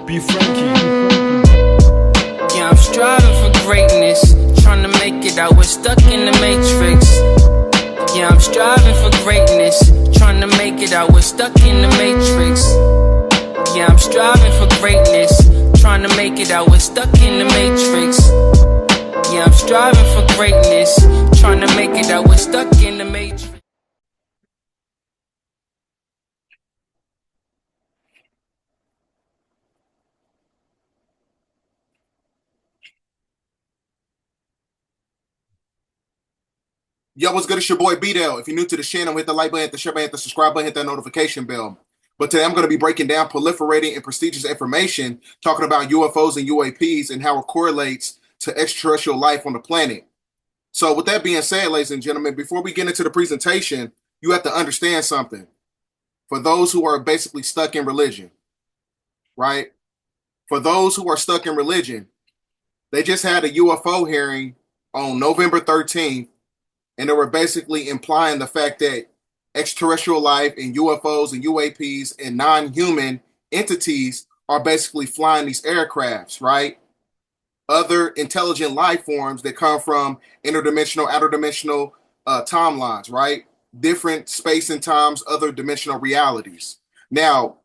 Be Frankie. Yeah, I'm striving for greatness, trying to make it out. We're stuck in the matrix. Yeah, I'm striving for greatness, trying to make it out. We're stuck in the matrix. Yeah, I'm striving for greatness, trying to make it out. We're stuck in the matrix. Yeah, I'm striving for greatness, trying to make it out. We're stuck in the matrix. Yo, what's good? It's your boy BDELL. If you're new to the channel, hit the like button, hit the share button, hit the subscribe button, hit that notification bell. But today I'm going to be breaking down proliferating and prestigious information, talking about UFOs and UAPs and how it correlates to extraterrestrial life on the planet. So with that being said, ladies and gentlemen, before we get into the presentation, you have to understand something. For those who are basically stuck in religion, right? For those who are stuck in religion, they just had a UFO hearing on November 13th. And they were basically implying the fact that extraterrestrial life and UFOs and UAPs and non-human entities are basically flying these aircrafts, right? Other intelligent life forms that come from interdimensional, outer dimensional timelines, right? Different space and times, other dimensional realities. Now,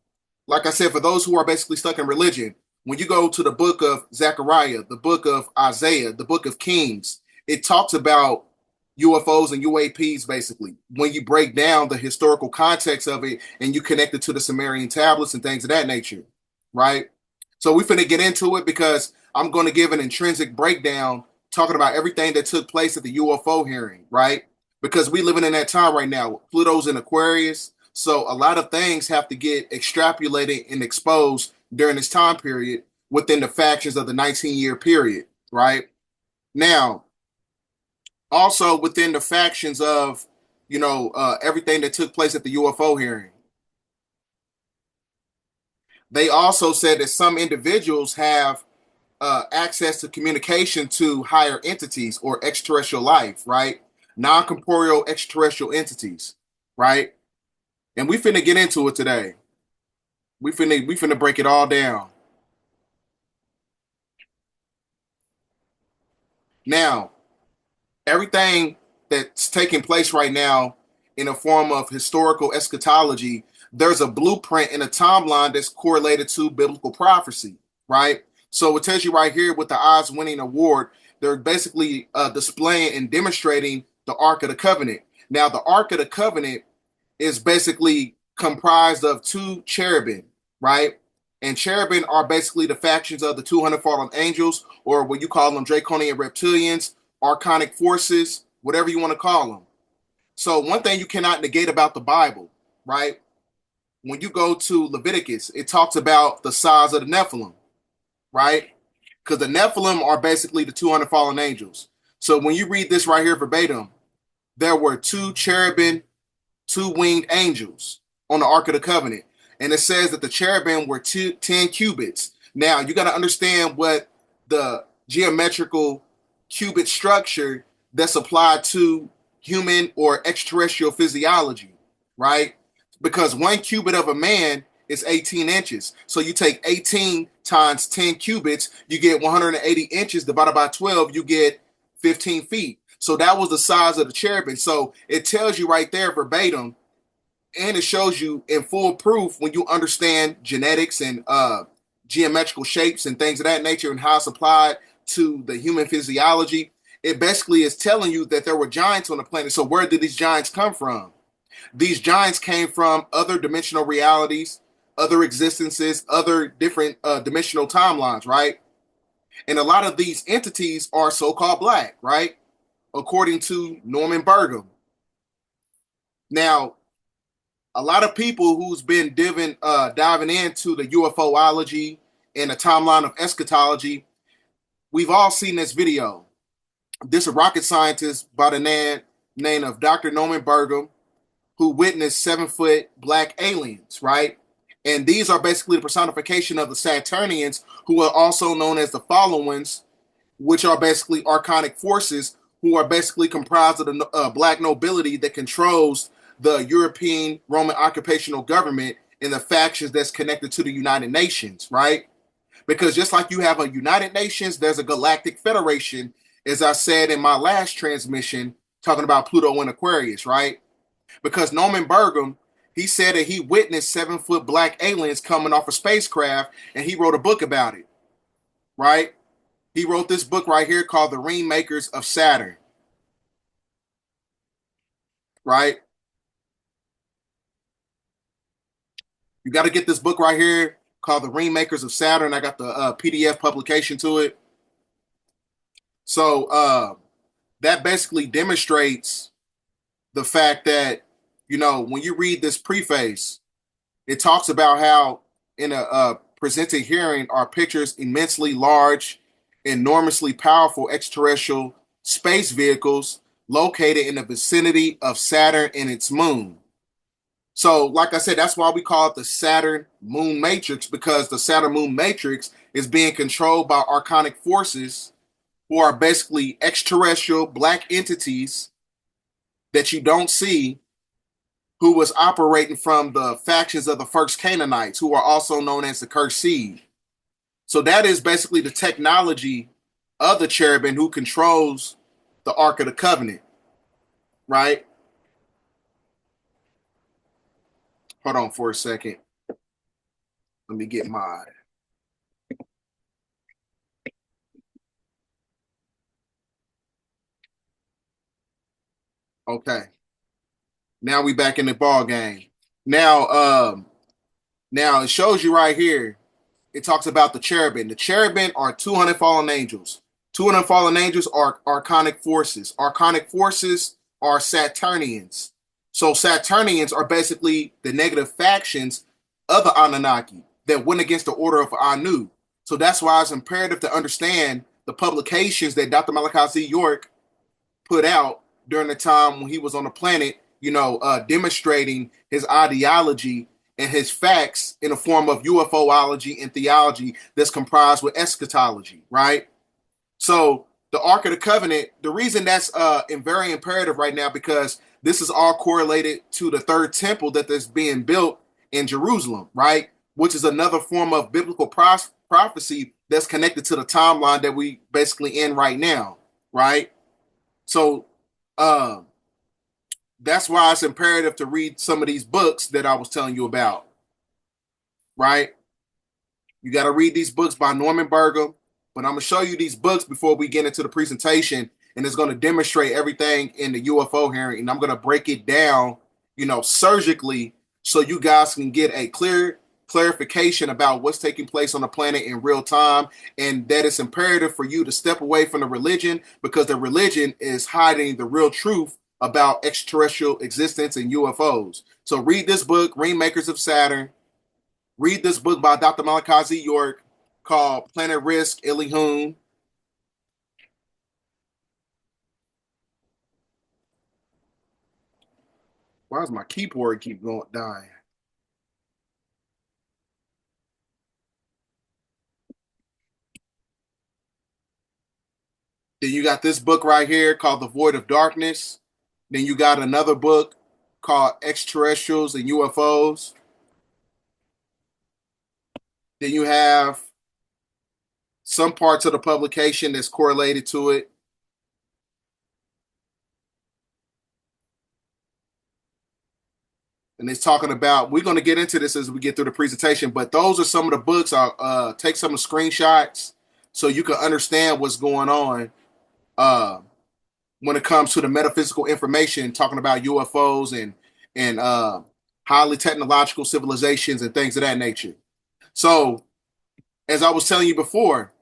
like I said, for those who are basically stuck in religion, when you go to the book of Zechariah, the book of Isaiah, the book of Kings, it talks about UFOs and UAPs, basically, when you break down the historical context of it and you connect it to the Sumerian tablets and things of that nature, right? So we're finna get into it because I'm going to give an intrinsic breakdown talking about everything that took place at the UFO hearing, right? Because we living in that time right now. Pluto's in Aquarius, so a lot of things have to get extrapolated and exposed during this time period within the factions of the 19-year period, right? Now, also within the factions of, everything that took place at the UFO hearing. They also said that some individuals have access to communication to higher entities or extraterrestrial life, right? Non-corporeal extraterrestrial entities, right? And we finna get into it today. We finna break it all down. Now, everything that's taking place right now in a form of historical eschatology, there's a blueprint and a timeline that's correlated to biblical prophecy, right? So it tells you right here with the odds winning award, they're basically displaying and demonstrating the Ark of the Covenant. Now, the Ark of the Covenant is basically comprised of two cherubim, right? And cherubim are basically the factions of the 200 fallen angels, or what you call them draconian reptilians, archonic forces, whatever you want to call them. So one thing you cannot negate about the Bible, right? When you go to Leviticus, it talks about the size of the Nephilim, right? Because the Nephilim are basically the 200 fallen angels. So when you read this right here verbatim, there were two cherubim, two winged angels on the Ark of the Covenant. And it says that the cherubim were 10 cubits. Now, you got to understand what the geometrical cubit structure that's applied to human or extraterrestrial physiology, right? Because 1 cubit of a man is 18 inches. So you take 18 times 10 cubits, you get 180 inches divided by 12, you get 15 feet. So that was the size of the cherubim. So it tells you right there verbatim, and it shows you in full proof when you understand genetics and geometrical shapes and things of that nature and how it's applied to the human physiology. It basically is telling you that there were giants on the planet. So where did these giants come from? These giants came from other dimensional realities, other existences, other different dimensional timelines, right? And a lot of these entities are so-called black, right? According to Norman Burgum. Now, a lot of people who's been diving into the UFOology and the timeline of eschatology, we've all seen this video. this rocket scientist by the name of Dr. Norman Burgum, who witnessed 7-foot black aliens, right? And these are basically the personification of the Saturnians, who are also known as the followings, which are basically archonic forces, who are basically comprised of the black nobility that controls the European Roman occupational government and the factions that's connected to the United Nations, right? Because just like you have a United Nations, there's a galactic federation, as I said in my last transmission, talking about Pluto and Aquarius, right? Because Norman Burgum, he said that he witnessed 7-foot black aliens coming off a spacecraft, and he wrote a book about it, right? He wrote this book right here called The Ringmakers of Saturn, right? You got to get this book right here called The Ringmakers of Saturn. I got the PDF publication to it. So that basically demonstrates the fact that, you know, when you read this preface, it talks about how in a presented hearing are pictures immensely large, enormously powerful extraterrestrial space vehicles located in the vicinity of Saturn and its moon. So, like I said, that's why we call it the Saturn Moon Matrix, because the Saturn Moon Matrix is being controlled by archonic forces who are basically extraterrestrial black entities that you don't see, who was operating from the factions of the first Canaanites, who are also known as the Cursed Seed. So that is basically the technology of the cherubim who controls the Ark of the Covenant, right? Hold on for a second. Let me get my... Okay. Now we back in the ball game. Now it shows you right here. It talks about the cherubim. The cherubim are 200 fallen angels. 200 fallen angels are archonic forces. Archonic forces are Saturnians. So Saturnians are basically the negative factions of the Anunnaki that went against the order of Anu. So that's why it's imperative to understand the publications that Dr. Malachi Z. York put out during the time when he was on the planet, you know, demonstrating his ideology and his facts in the form of UFOlogy and theology that's comprised with eschatology, right? So the Ark of the Covenant, the reason that's very imperative right now, because this is all correlated to the third temple that is being built in Jerusalem, right? Which is another form of biblical prophecy that's connected to the timeline that we basically in right now, right? So that's why it's imperative to read some of these books that I was telling you about, right? You got to read these books by Norman Burgum, but I'm going to show you these books before we get into the presentation, and it's going to demonstrate everything in the UFO hearing, and I'm going to break it down, you know, surgically, so you guys can get a clear clarification about what's taking place on the planet in real time, and that it's imperative for you to step away from the religion, because the religion is hiding the real truth about extraterrestrial existence and UFOs. So read this book, Ringmakers of Saturn. Read this book by Dr. Malachi Z. York called Planet Risk, Elihoon. Why does my keyboard keep going dying? Then you got this book right here called The Void of Darkness. Then you got another book called Extraterrestrials and UFOs. Then you have some parts of the publication that's correlated to it. And it's talking about, we're going to get into this as we get through the presentation, but those are some of the books. I'll take some of the screenshots so you can understand what's going on when it comes to the metaphysical information, talking about UFOs and highly technological civilizations and things of that nature. So, as I was telling you before,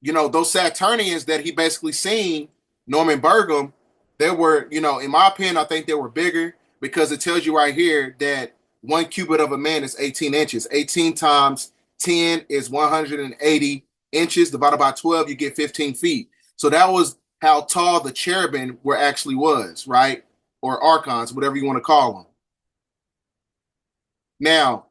you know, those Saturnians that he basically seen, Norman Burgum, they were, you know, in my opinion, I think they were bigger, because it tells you right here that 1 cubit of a man is 18 inches. 18 times 10 is 180 inches. Divided by 12, you get 15 feet. So that was how tall the cherubim were actually was, right? Or archons, whatever you want to call them. Now,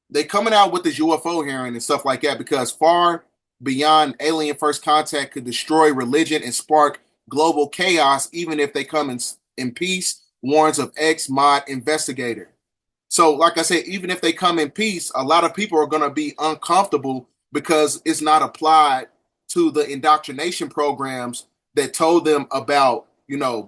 they coming out with this UFO hearing and stuff like that because far beyond alien first contact could destroy religion and spark global chaos, even if they come in peace, warns of ex-mod investigator. So, like I said, even if they come in peace, a lot of people are going to be uncomfortable because it's not applied to the indoctrination programs that told them about,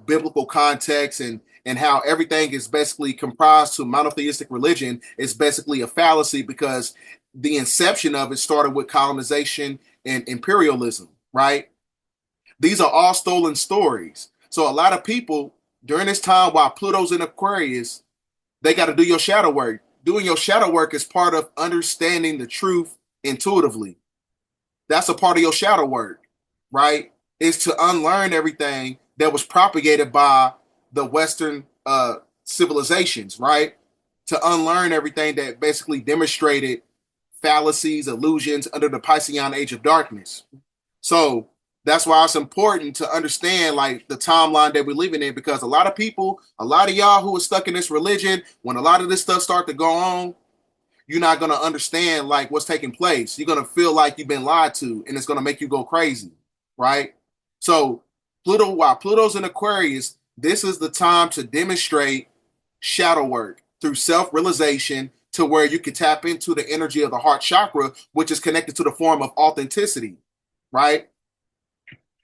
biblical context and how everything is basically comprised to monotheistic religion is basically a fallacy because the inception of it started with colonization and imperialism, right? These are all stolen stories. So a lot of people during this time while Pluto's in Aquarius, they got to do your shadow work. Doing your shadow work is part of understanding the truth intuitively. That's a part of your shadow work, right? Is to unlearn everything that was propagated by the Western civilizations, right? To unlearn everything that basically demonstrated fallacies, illusions under the Piscean age of darkness. So that's why it's important to understand like the timeline that we're living in, because a lot of people, a lot of y'all who are stuck in this religion, when a lot of this stuff start to go on, you're not going to understand like what's taking place. You're going to feel like you've been lied to, and it's going to make you go crazy, right? So while Pluto's in Aquarius, this is the time to demonstrate shadow work through self-realization to where you can tap into the energy of the heart chakra, which is connected to the form of authenticity, right?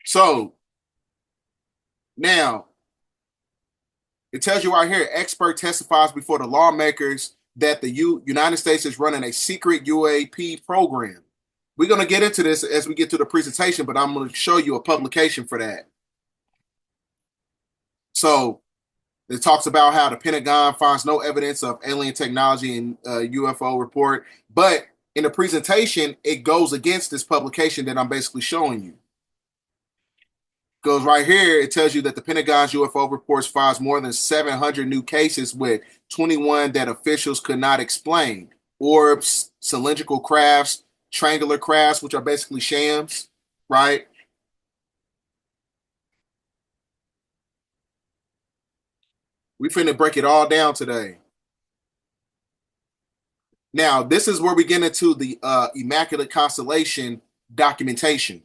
So now it tells you right here, expert testifies before the lawmakers that the United States is running a secret UAP program. We're going to get into this as we get to the presentation, but I'm going to show you a publication for that. So it talks about how the Pentagon finds no evidence of alien technology in UFO report, but in the presentation, it goes against this publication that I'm basically showing you. Goes right here, it tells you that the Pentagon's UFO reports finds more than 700 new cases with 21 that officials could not explain. Orbs, cylindrical crafts, triangular crafts, which are basically shams, right? We finna break it all down today. Now, this is where we get into the Immaculate Constellation documentation.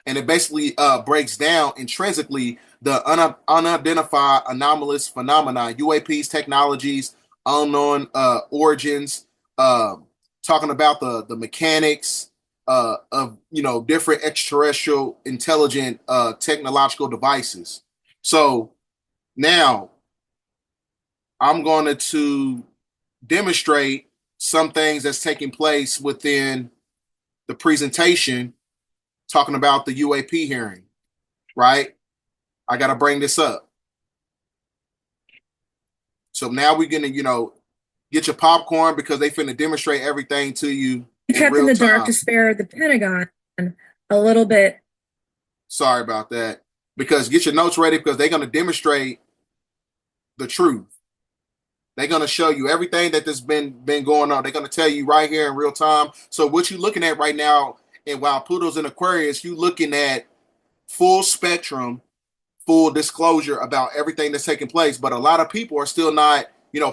And it basically breaks down intrinsically the unidentified anomalous phenomena, UAPs, technologies, unknown origins, talking about the mechanics of different extraterrestrial intelligent technological devices. So now I'm going to demonstrate some things that's taking place within the presentation talking about the UAP hearing, right? I got to bring this up. So now we're going to, get your popcorn because they finna demonstrate everything to you. Kept in the dark to spare the Pentagon a little bit. Sorry about that. Because get your notes ready because they're going to demonstrate the truth. They're going to show you everything that has been going on. They're going to tell you right here in real time. So what you're looking at right now, and while Pluto's in Aquarius, you're looking at full spectrum, full disclosure about everything that's taking place. But a lot of people are still not,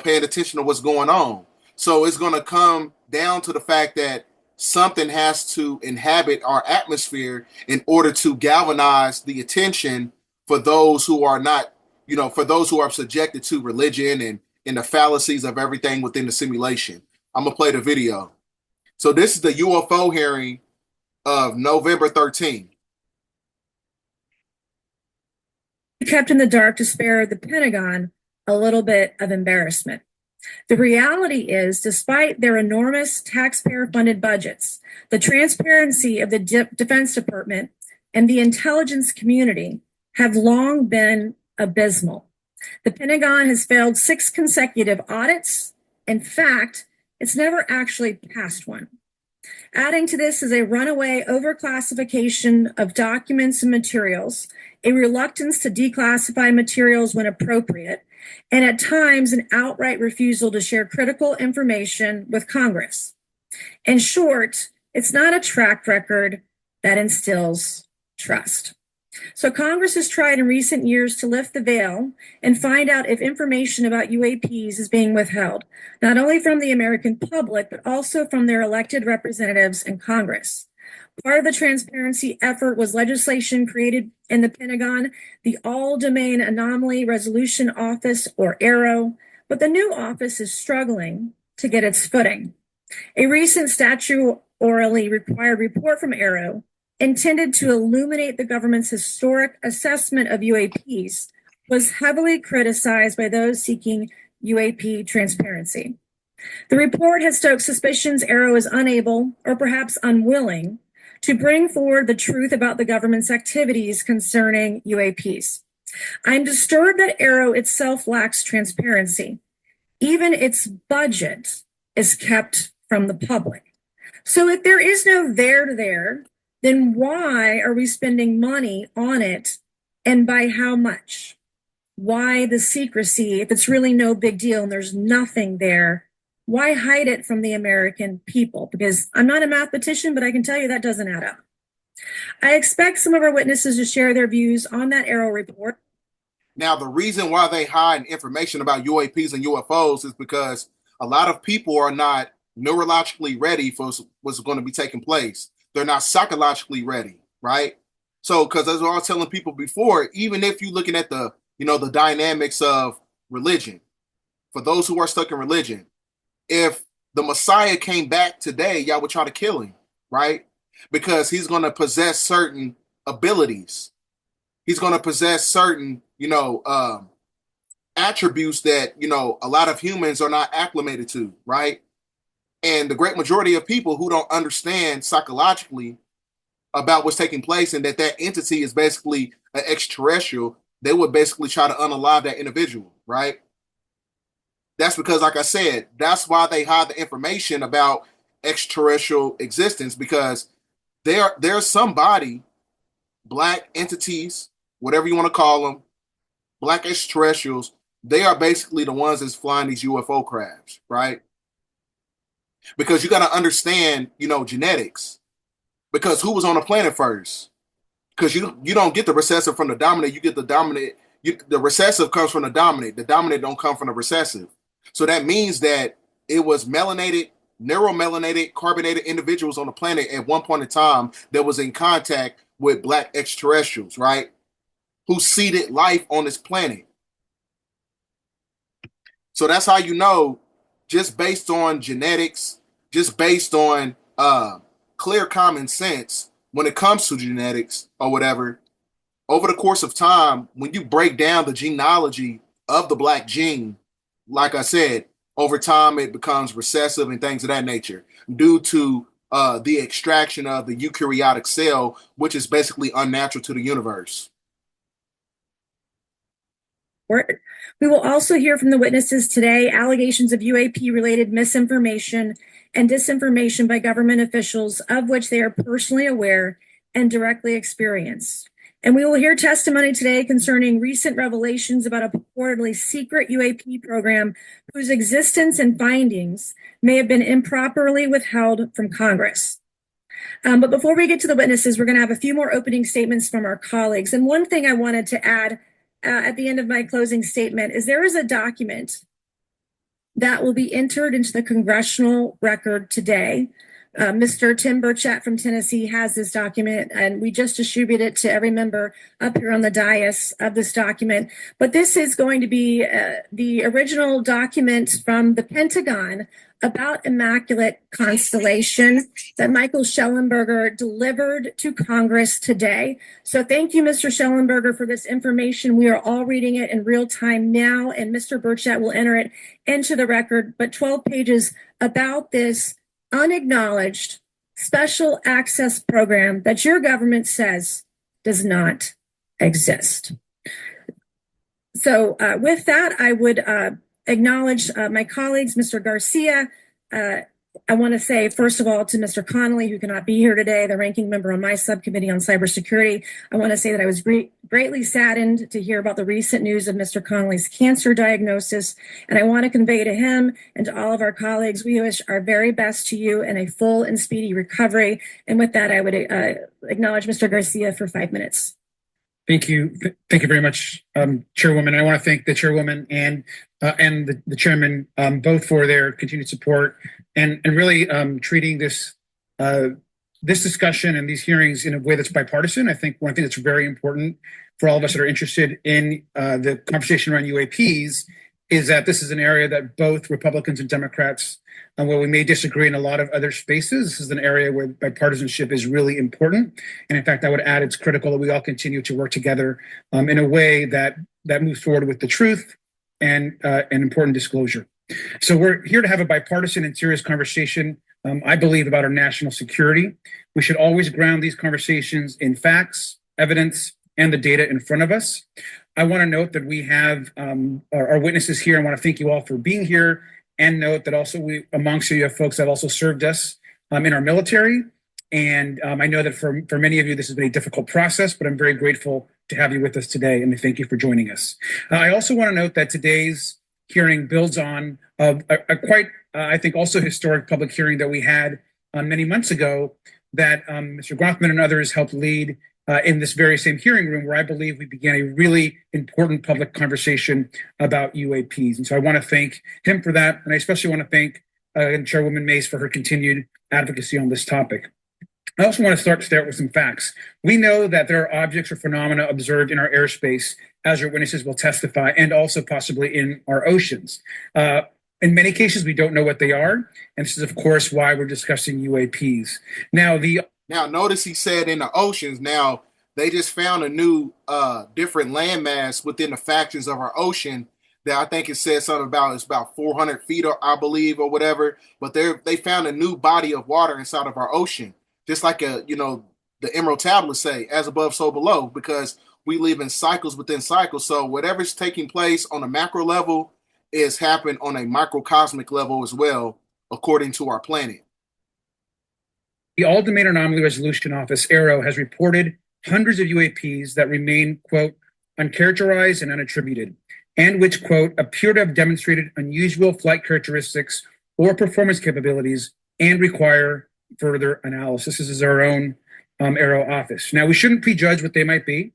paying attention to what's going on. So it's going to come down to the fact that something has to inhabit our atmosphere in order to galvanize the attention for those who are not, for those who are subjected to religion and the fallacies of everything within the simulation. I'm going to play the video. So this is the UFO hearing of November 13th. Kept in the dark to spare the Pentagon a little bit of embarrassment. The reality is, despite their enormous taxpayer-funded budgets, the transparency of the Defense Department and the intelligence community have long been abysmal. The Pentagon has failed 6 consecutive audits. In fact, it's never actually passed one. Adding to this is a runaway overclassification of documents and materials, a reluctance to declassify materials when appropriate, and at times an outright refusal to share critical information with Congress. In short, it's not a track record that instills trust. So Congress has tried in recent years to lift the veil and find out if information about UAPs is being withheld, not only from the American public, but also from their elected representatives in Congress. Part of the transparency effort was legislation created in the Pentagon, the All Domain Anomaly Resolution Office, or ARROW, but the new office is struggling to get its footing. A recent statutorily required report from ARROW, intended to illuminate the government's historic assessment of UAPs, was heavily criticized by those seeking UAP transparency. The report has stoked suspicions ARROW is unable, or perhaps unwilling, to bring forward the truth about the government's activities concerning UAPs. I'm disturbed that ARROW itself lacks transparency. Even its budget is kept from the public. So if there is no there, then why are we spending money on it, and by how much? Why the secrecy if it's really no big deal and there's nothing there? Why hide it from the American people? Because I'm not a mathematician, but I can tell you that doesn't add up. I expect some of our witnesses to share their views on that ARROW report. Now, the reason why they hide information about UAPs and UFOs is because a lot of people are not neurologically ready for what's going to be taking place. They're not psychologically ready, right? So, because as I was telling people before, even if you're looking at the dynamics of religion, for those who are stuck in religion, if the Messiah came back today, y'all would try to kill him, right? Because he's going to possess certain abilities. He's going to possess certain, attributes that, a lot of humans are not acclimated to, right? And the great majority of people who don't understand psychologically about what's taking place and that entity is basically an extraterrestrial, they would basically try to unalive that individual, right? That's because, like I said, that's why they hide the information about extraterrestrial existence, because there's somebody, black entities, whatever you want to call them, black extraterrestrials, they are basically the ones that's flying these UFO crafts, right? Because you got to understand, genetics. Because who was on the planet first? Because you don't get the recessive from the dominant, you get the dominant. The recessive comes from the dominant. The dominant don't come from the recessive. So that means that it was melanated, neuromelanated, carbonated individuals on the planet at one point in time that was in contact with black extraterrestrials, right? Who seeded life on this planet. So that's how you know, just based on genetics, just based on clear common sense when it comes to genetics or whatever, over the course of time, when you break down the genealogy of the black gene, like I said, over time it becomes recessive and things of that nature due to the extraction of the eukaryotic cell, which is basically unnatural to the universe. We will also hear from the witnesses today allegations of UAP-related misinformation and disinformation by government officials of which they are personally aware and directly experienced. And we will hear testimony today concerning recent revelations about a purportedly secret UAP program whose existence and findings may have been improperly withheld from Congress. But before we get to the witnesses, we're going to have a few more opening statements from our colleagues. And one thing I wanted to add at the end of my closing statement is there is a document that will be entered into the congressional record today. Mr. Tim Burchett from Tennessee has this document, and we just distributed it to every member up here on the dais of this document. But this is going to be the original document from the Pentagon about Immaculate Constellation that Michael Schellenberger delivered to Congress today. So thank you, Mr. Schellenberger, for this information. We are all reading it in real time now, and Mr. Burchett will enter it into the record. But 12 pages about this unacknowledged special access program that your government says does not exist. So with that, I would acknowledge my colleagues, Mr. Garcia. I want to say, first of all, to Mr. Connolly, who cannot be here today, the ranking member on my subcommittee on cybersecurity, I want to say that I was greatly saddened to hear about the recent news of Mr. Connolly's cancer diagnosis. And I want to convey to him and to all of our colleagues, we wish our very best to you and a full and speedy recovery. And with that, I would acknowledge Mr. Garcia for 5 minutes. Thank you. Thank you very much, Chairwoman. I want to thank the Chairwoman and the Chairman both for their continued support and really treating this discussion and these hearings in a way that's bipartisan. I think one thing that's very important for all of us that are interested in the conversation around UAPs is that this is an area that both Republicans and Democrats, where we may disagree in a lot of other spaces, this is an area where bipartisanship is really important. And in fact, I would add it's critical that we all continue to work together in a way that moves forward with the truth and important disclosure. So we're here to have a bipartisan and serious conversation, I believe, about our national security. We should always ground these conversations in facts, evidence, and the data in front of us. I want to note that we have our witnesses here. I want to thank you all for being here, and note that also amongst you have folks that also served us in our military. And I know that for many of you, this has been a difficult process, but I'm very grateful to have you with us today, and thank you for joining us. I also want to note that today's hearing builds on a quite, I think, also historic public hearing that we had many months ago that Mr. Grothman and others helped lead in this very same hearing room, where I believe we began a really important public conversation about UAPs. And so I want to thank him for that. And I especially want to thank Chairwoman Mace for her continued advocacy on this topic. I also want to start with some facts. We know that there are objects or phenomena observed in our airspace, as our witnesses will testify, and also possibly in our oceans. In many cases, we don't know what they are. And this is, of course, why we're discussing UAPs. Now, notice he said in the oceans. Now, they just found a new different landmass within the factions of our ocean that I think it said something about, it's about 400 feet, I believe, or whatever. But they found a new body of water inside of our ocean, just like the Emerald Tablets say, as above, so below, because we live in cycles within cycles. So whatever's taking place on a macro level is happening on a microcosmic level as well, according to our planet. The All-Domain Anomaly Resolution Office, AARO, has reported hundreds of UAPs that remain, quote, uncharacterized and unattributed, and which, quote, appear to have demonstrated unusual flight characteristics or performance capabilities and require further analysis. This is our own AARO office. Now, we shouldn't prejudge what they might be.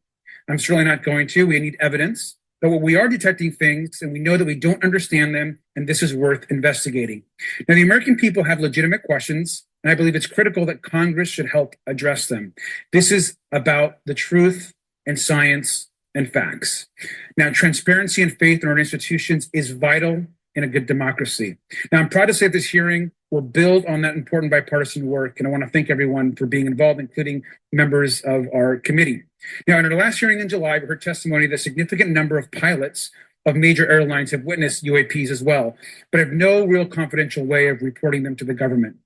I'm certainly not going to. We need evidence. But what we are detecting things, and we know that we don't understand them, and this is worth investigating. Now, the American people have legitimate questions, and I believe it's critical that Congress should help address them. This is about the truth and science and facts. Now, transparency and faith in our institutions is vital in a good democracy. Now, I'm proud to say that this hearing will build on that important bipartisan work, and I want to thank everyone for being involved, including members of our committee. Now, in our last hearing in July, we heard testimony that a significant number of pilots of major airlines have witnessed UAPs as well, but have no real confidential way of reporting them to the government.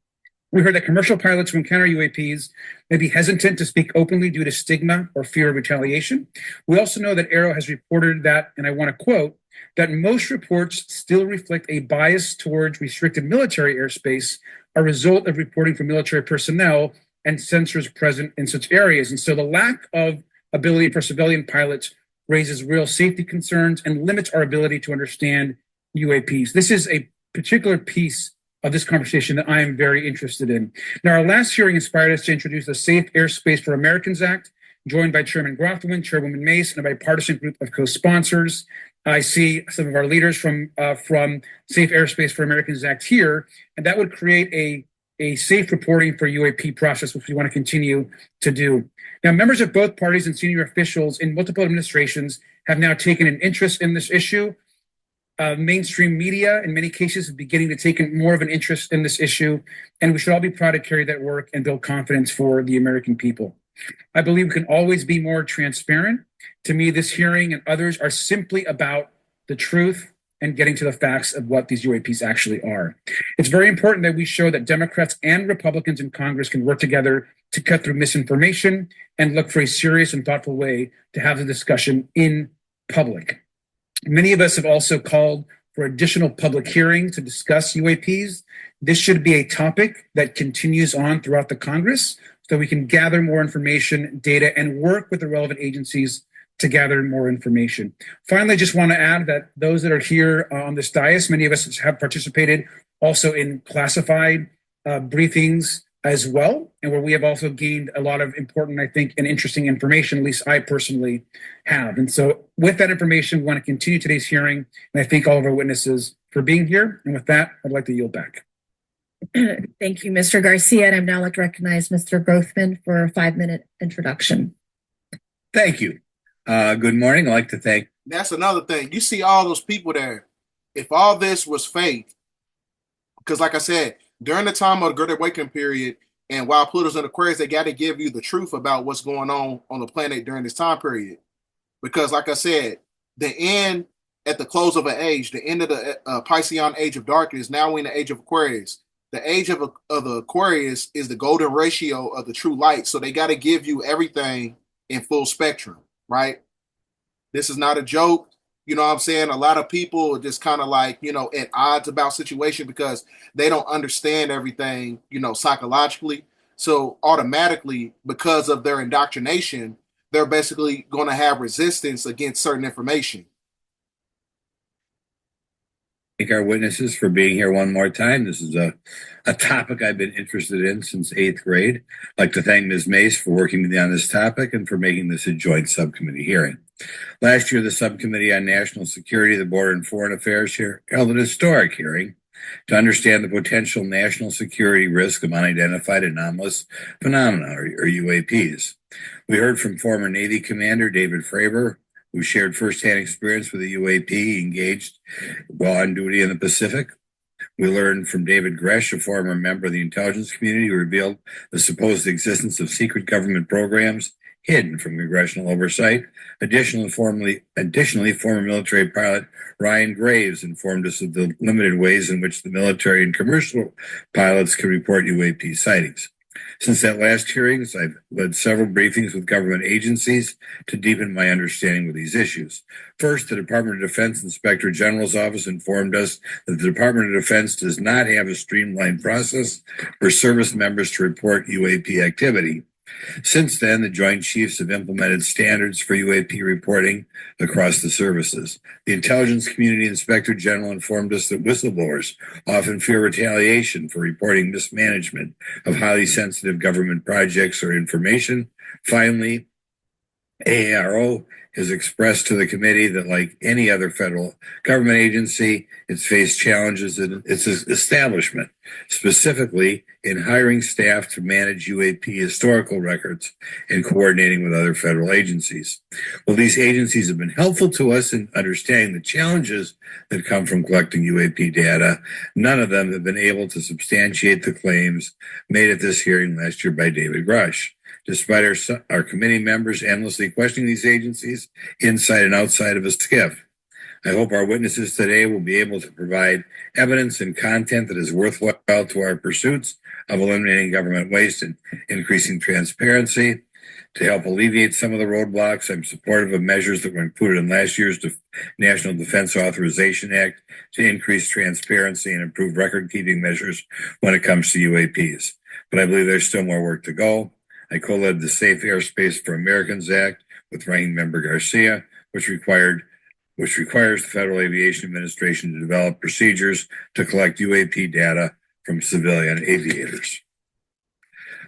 We heard that commercial pilots who encounter UAPs may be hesitant to speak openly due to stigma or fear of retaliation. We also know that AARO has reported that, and I want to quote, that most reports still reflect a bias towards restricted military airspace, a result of reporting from military personnel and sensors present in such areas. And so the lack of ability for civilian pilots raises real safety concerns and limits our ability to understand UAPs. This is a particular piece of this conversation that I am very interested in. Now, our last hearing inspired us to introduce the Safe Airspace for Americans Act, joined by Chairman Grothman, Chairwoman Mace, and a bipartisan group of co-sponsors. I see some of our leaders from Safe Airspace for Americans Act here, and that would create a safe reporting for UAP process, which we want to continue to do. Now, members of both parties and senior officials in multiple administrations have now taken an interest in this issue. Mainstream media, in many cases, is beginning to take more of an interest in this issue, and we should all be proud to carry that work and build confidence for the American people. I believe we can always be more transparent. To me, this hearing and others are simply about the truth and getting to the facts of what these UAPs actually are. It's very important that we show that Democrats and Republicans in Congress can work together to cut through misinformation and look for a serious and thoughtful way to have the discussion in public. Many of us have also called for additional public hearings to discuss UAPs. This should be a topic that continues on throughout the Congress so we can gather more information, data, and work with the relevant agencies to gather more information. Finally, I just want to add that those that are here on this dais, many of us have participated also in classified briefings as well, and where we have also gained a lot of important, I think, and interesting information, at least I personally have. And so with that information, we want to continue today's hearing, and I thank all of our witnesses for being here. And with that, I'd like to yield back. Thank you, Mr. Garcia. And I'd now like to recognize Mr. Grothman for a 5-minute introduction. Thank you. Good morning. I'd like to thank. That's another thing. You see all those people there. If all this was fake, because like I said, during the time of the Great Awakening period, and while Pluto's in Aquarius, they got to give you the truth about what's going on the planet during this time period. Because like I said, the end at the close of an age, the end of the Piscean age of darkness, now we're in the age of Aquarius. The age of the Aquarius is the golden ratio of the true light. So they got to give you everything in full spectrum, right? This is not a joke. You know what I'm saying? A lot of people are just kind of like, at odds about situation because they don't understand everything, psychologically. So automatically, because of their indoctrination, they're basically going to have resistance against certain information. Thank our witnesses for being here one more time. This is a topic I've been interested in since 8th grade. I'd like to thank Ms. Mace for working with me on this topic and for making this a joint subcommittee hearing. Last year, the Subcommittee on National Security, the Border and Foreign Affairs held an historic hearing to understand the potential national security risk of unidentified anomalous phenomena, or UAPs. We heard from former Navy Commander David Fravor, who shared firsthand experience with a UAP he engaged while on duty in the Pacific. We learned from David Gresh, a former member of the intelligence community, who revealed the supposed existence of secret government programs hidden from congressional oversight. Additionally, former military pilot Ryan Graves informed us of the limited ways in which the military and commercial pilots can report UAP sightings. Since that last hearings, I've led several briefings with government agencies to deepen my understanding of these issues. First, the Department of Defense Inspector General's office informed us that the Department of Defense does not have a streamlined process for service members to report UAP activity. Since then, the Joint Chiefs have implemented standards for UAP reporting across the services. The Intelligence Community Inspector General informed us that whistleblowers often fear retaliation for reporting mismanagement of highly sensitive government projects or information. Finally, AARO has expressed to the committee that, like any other federal government agency, it's faced challenges in its establishment, specifically in hiring staff to manage UAP historical records and coordinating with other federal agencies. Well, these agencies have been helpful to us in understanding the challenges that come from collecting UAP data. None of them have been able to substantiate the claims made at this hearing last year by David Grush. Despite our committee members endlessly questioning these agencies inside and outside of a SCIF. I hope our witnesses today will be able to provide evidence and content that is worthwhile to our pursuits of eliminating government waste and increasing transparency. To help alleviate some of the roadblocks, I'm supportive of measures that were included in last year's National Defense Authorization Act to increase transparency and improve record-keeping measures when it comes to UAPs. But I believe there's still more work to go. I co-led the Safe Airspace for Americans Act with Ranking Member Garcia, which requires the Federal Aviation Administration to develop procedures to collect UAP data from civilian aviators.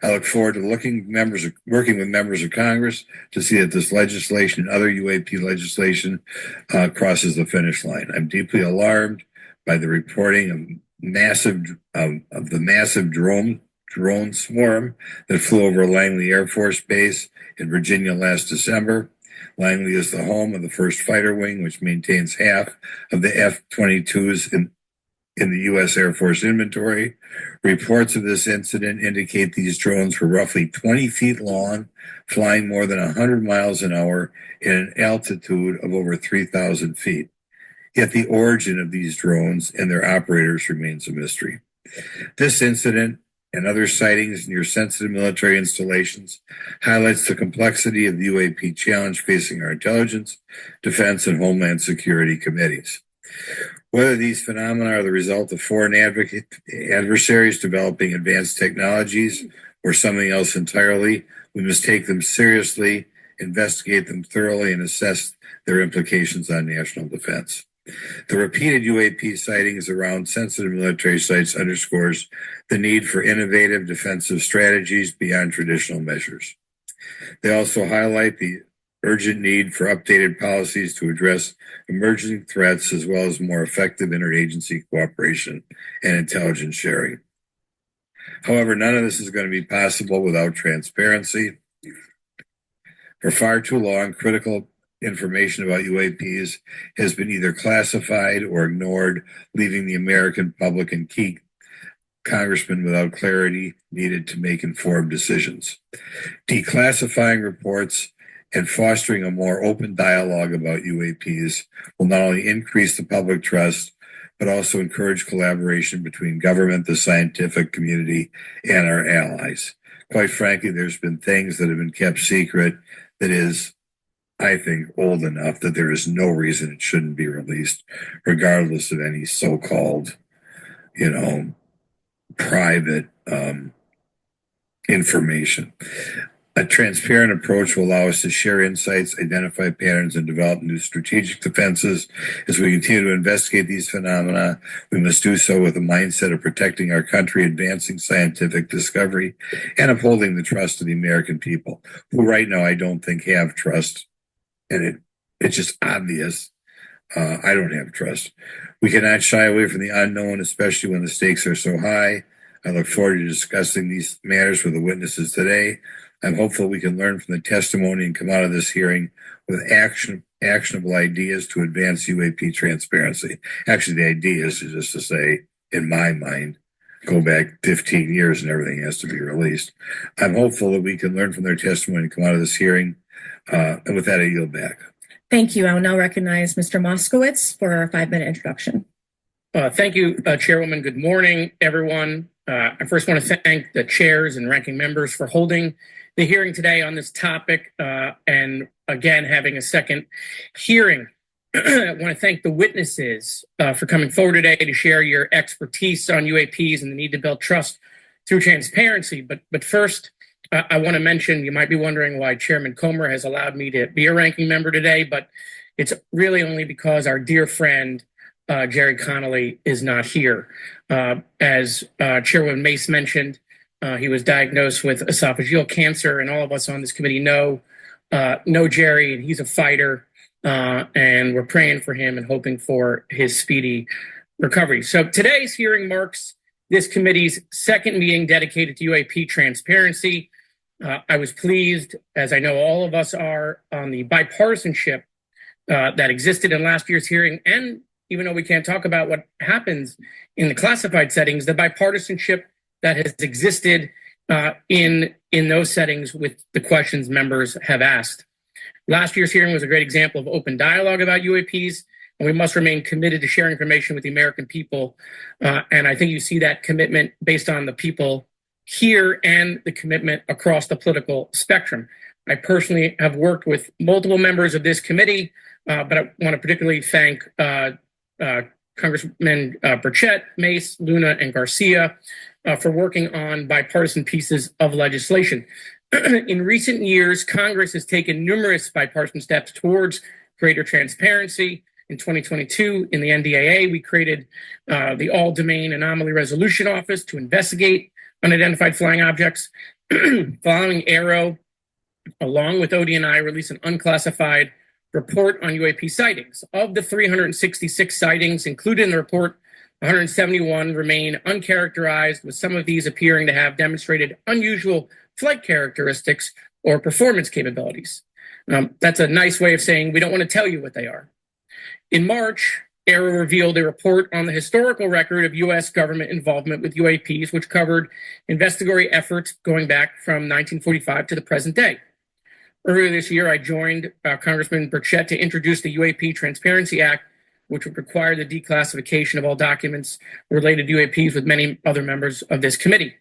I look forward to working with members of Congress to see that this legislation and other UAP legislation crosses the finish line. I'm deeply alarmed by the reporting of the massive drone swarm that flew over Langley Air Force Base in Virginia last December. Langley is the home of the 1st Fighter Wing, which maintains half of the F-22s in the U.S. Air Force inventory. Reports of this incident indicate these drones were roughly 20 feet long, flying more than 100 miles an hour at an altitude of over 3,000 feet. Yet the origin of these drones and their operators remains a mystery. This incident and other sightings near sensitive military installations highlights the complexity of the UAP challenge facing our intelligence, defense, and homeland security committees. Whether these phenomena are the result of foreign adversaries developing advanced technologies or something else entirely, we must take them seriously, investigate them thoroughly, and assess their implications on national defense. The repeated UAP sightings around sensitive military sites underscores the need for innovative defensive strategies beyond traditional measures. They also highlight the urgent need for updated policies to address emerging threats as well as more effective interagency cooperation and intelligence sharing. However, none of this is going to be possible without transparency. For far too long, critical information about UAPs has been either classified or ignored, leaving the American public and key congressmen without clarity needed to make informed decisions. Declassifying reports and fostering a more open dialogue about UAPs will not only increase the public trust, but also encourage collaboration between government, the scientific community, and our allies. Quite frankly, there's been things that have been kept secret that is, I think, old enough that there is no reason it shouldn't be released, regardless of any so-called, private information. A transparent approach will allow us to share insights, identify patterns, and develop new strategic defenses. As we continue to investigate these phenomena, we must do so with a mindset of protecting our country, advancing scientific discovery, and upholding the trust of the American people, who right now I don't think have trust. And it's just obvious. I don't have trust. We cannot shy away from the unknown, especially when the stakes are so high. I look forward to discussing these matters with the witnesses today. I'm hopeful we can learn from the testimony and come out of this hearing with actionable ideas to advance UAP transparency. Actually, the idea is just to say, in my mind, go back 15 years and everything has to be released. I'm hopeful that we can learn from their testimony and come out of this hearing. And with that, I yield back. Thank you. I will now recognize Mr. Moskowitz for a 5-minute introduction. Thank you, Chairwoman. Good morning, everyone. I first want to thank the chairs and ranking members for holding the hearing today on this topic and again having a second hearing. I want to thank the witnesses for coming forward today to share your expertise on UAPs and the need to build trust through transparency. But first, I want to mention, you might be wondering why Chairman Comer has allowed me to be a ranking member today, but it's really only because our dear friend Jerry Connolly is not here. As Chairwoman Mace mentioned, he was diagnosed with esophageal cancer, and all of us on this committee know Jerry, and he's a fighter, and we're praying for him and hoping for his speedy recovery. So today's hearing marks this committee's second meeting dedicated to UAP transparency. I was pleased, as I know all of us are, on the bipartisanship that existed in last year's hearing, and even though we can't talk about what happens in the classified settings, the bipartisanship that has existed in those settings with the questions members have asked. Last year's hearing was a great example of open dialogue about UAPs, and we must remain committed to sharing information with the American people. And I think you see that commitment based on the people here and the commitment across the political spectrum. I personally have worked with multiple members of this committee, but I want to particularly thank Congressmen Burchett, Mace, Luna, and Garcia for working on bipartisan pieces of legislation. In recent years, Congress has taken numerous bipartisan steps towards greater transparency. In 2022, in the NDAA, we created the All-Domain Anomaly Resolution Office to investigate unidentified flying objects. Following Arrow, along with ODNI, released an unclassified report on UAP sightings. Of the 366 sightings included in the report, 171 remain uncharacterized, with some of these appearing to have demonstrated unusual flight characteristics or performance capabilities. That's a nice way of saying we don't want to tell you what they are. In March, Arrow revealed a report on the historical record of U.S. government involvement with UAPs, which covered investigatory efforts going back from 1945 to the present day. Earlier this year, I joined Congressman Burchett to introduce the UAP Transparency Act, which would require the declassification of all documents related to UAPs with many other members of this committee.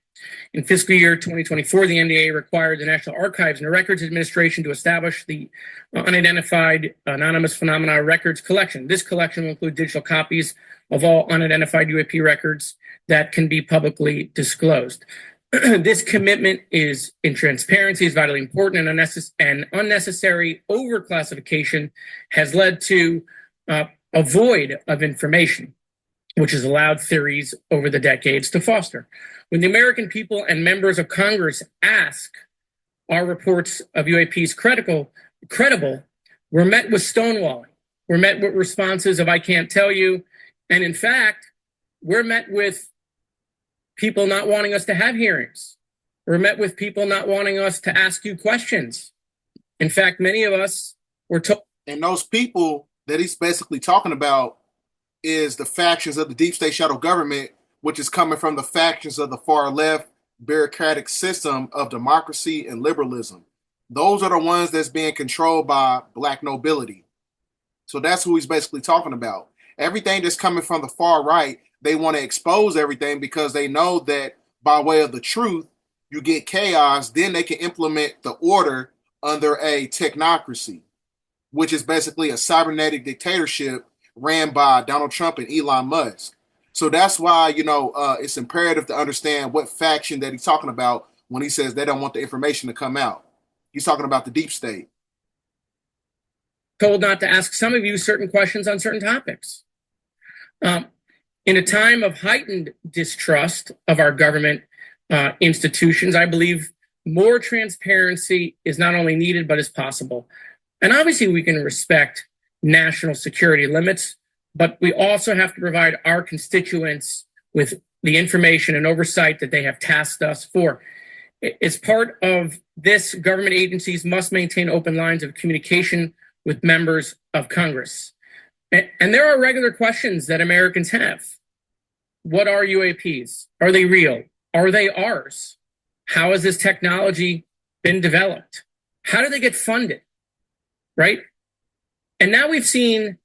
In fiscal year 2024, the NDA required the National Archives and Records Administration to establish the Unidentified Anonymous Phenomena Records Collection. This collection will include digital copies of all unidentified UAP records that can be publicly disclosed. This commitment in transparency is vitally important, and unnecessary overclassification has led to a void of information, which has allowed theories over the decades to foster. When the American people and members of Congress ask, are reports of UAPs credible, we're met with stonewalling. We're met with responses of, I can't tell you. And in fact, we're met with people not wanting us to have hearings. We're met with people not wanting us to ask you questions. In fact, many of us were told. And those people that he's basically talking about is the factions of the deep state shadow government, which is coming from the factions of the far left bureaucratic system of democracy and liberalism. Those are the ones that's being controlled by black nobility. So that's who he's basically talking about. Everything that's coming from the far right, they want to expose everything because they know that by way of the truth, you get chaos, then they can implement the order under a technocracy, which is basically a cybernetic dictatorship ran by Donald Trump and Elon Musk. So that's why, it's imperative to understand what faction that he's talking about when he says they don't want the information to come out. He's talking about the deep state. Told not to ask some of you certain questions on certain topics. In a time of heightened distrust of our government institutions, I believe more transparency is not only needed, but is possible. And obviously we can respect national security limits, but we also have to provide our constituents with the information and oversight that they have tasked us for. As part of this, government agencies must maintain open lines of communication with members of Congress. And there are regular questions that Americans have. What are UAPs? Are they real? Are they ours? How has this technology been developed? How do they get funded? Right? And now we've seen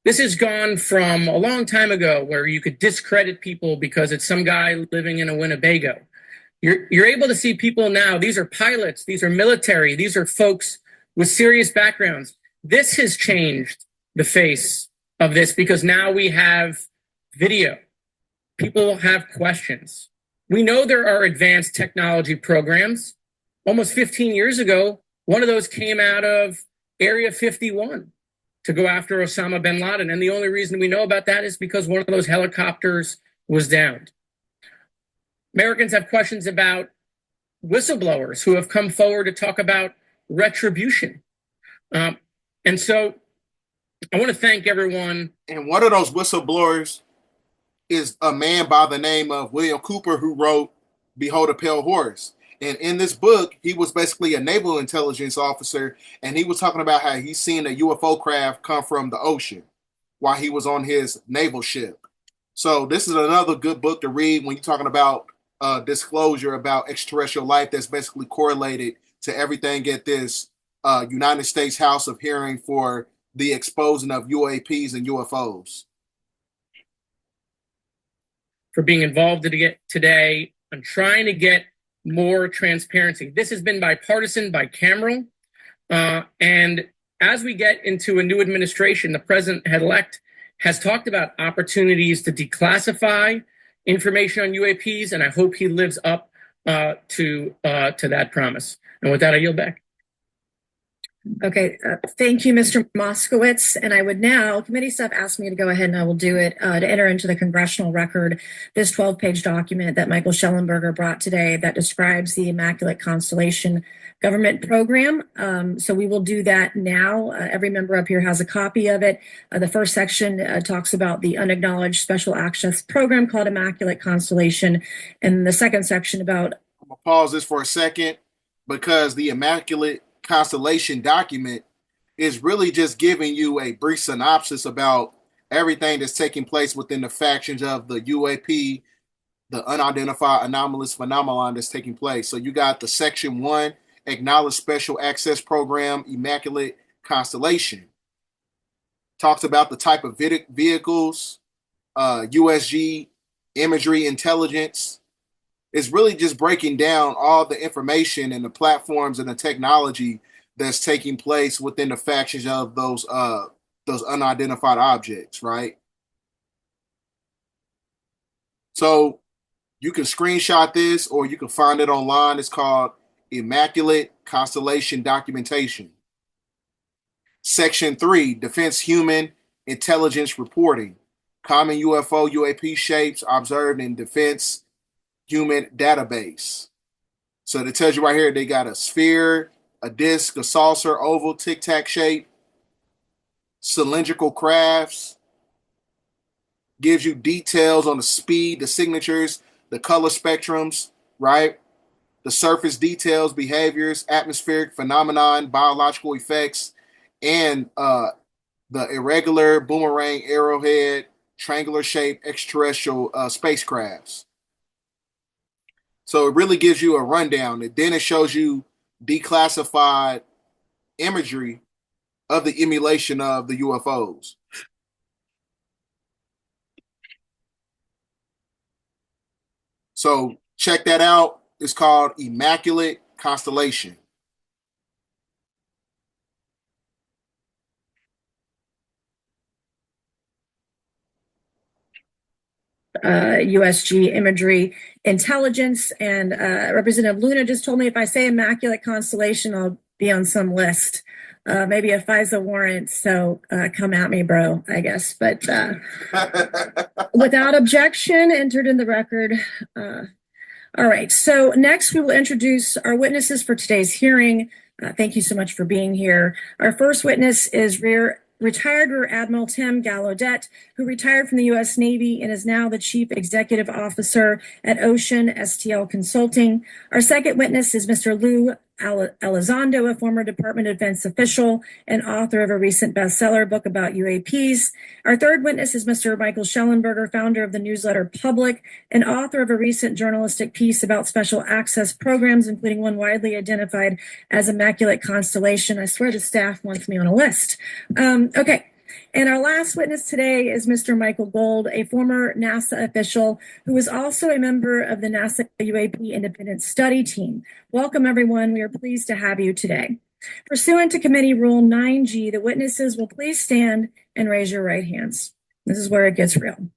this has gone from a long time ago where you could discredit people because it's some guy living in a Winnebago. You're able to see people now. These are pilots. These are military. These are folks with serious backgrounds. This has changed the face of this because now we have video. People have questions. We know there are advanced technology programs. Almost 15 years ago, one of those came out of Area 51 to go after Osama bin Laden. And the only reason we know about that is because one of those helicopters was downed. Americans have questions about whistleblowers who have come forward to talk about retribution. And so I want to thank everyone. And one of those whistleblowers is a man by the name of William Cooper, who wrote Behold a Pale Horse. And in this book, he was basically a naval intelligence officer, and he was talking about how he's seen a UFO craft come from the ocean while he was on his naval ship. So this is another good book to read when you're talking about disclosure about extraterrestrial life that's basically correlated to everything at this United States House of Hearing for the exposing of UAPs and UFOs. For being involved today on trying to get more transparency. This has been bipartisan, bicameral. And as we get into a new administration, the president-elect has talked about opportunities to declassify information on UAPs, and I hope he lives up to that promise. And with that, I yield back. Okay, thank you, Mr. Moskowitz. And I would now, committee staff asked me to go ahead and I will do it, to enter into the congressional record this 12-page document that Michael Schellenberger brought today that describes the Immaculate Constellation government program. So we will do that now. Every member up here has a copy of it. The first section talks about the unacknowledged special access program called Immaculate Constellation. And the second section about... I'm going to pause this for a second because the Immaculate Constellation document is really just giving you a brief synopsis about everything that's taking place within the factions of the UAP, the unidentified anomalous phenomenon that's taking place. So you got the Section 1, Acknowledged Special Access Program, Immaculate Constellation. Talks about the type of vehicles, USG, imagery, intelligence. It's really just breaking down all the information and the platforms and the technology that's taking place within the factions of those unidentified objects, right? So you can screenshot this or you can find it online. It's called Immaculate Constellation Documentation. Section 3, Defense Human intelligence reporting, common UFO UAP shapes observed in defense human database. So it tells you right here they got a sphere, a disc, a saucer, oval, tic-tac shape, cylindrical crafts, gives you details on the speed, the signatures, the color spectrums, right? The surface details, behaviors, atmospheric phenomenon, biological effects, and the irregular boomerang, arrowhead, triangular shape extraterrestrial spacecrafts. So it really gives you a rundown. And then it shows you declassified imagery of the emulation of the UFOs. So check that out. It's called Immaculate Constellation. USG imagery intelligence, and Representative Luna just told me if I say Immaculate Constellation, I'll be on some list, maybe a FISA warrant. So come at me, bro, I guess. But without objection, entered in the record. All right. So next, we will introduce our witnesses for today's hearing. Thank you so much for being here. Our first witness is retired Rear Admiral Tim Gallaudet, who retired from the U.S. Navy and is now the Chief Executive Officer at Ocean STL Consulting. Our second witness is Mr. Lou Elizondo, a former Department of Defense official and author of a recent bestseller book about UAPs. Our third witness is Mr. Michael Schellenberger, founder of the newsletter Public and author of a recent journalistic piece about special access programs, including one widely identified as Immaculate Constellation. I swear the staff wants me on a list. Okay. And our last witness today is Mr. Michael Gold, a former NASA official who is also a member of the NASA UAP Independent Study Team. Welcome, everyone. We are pleased to have you today. Pursuant to Committee Rule 9G, the witnesses will please stand and raise your right hands. This is where it gets real.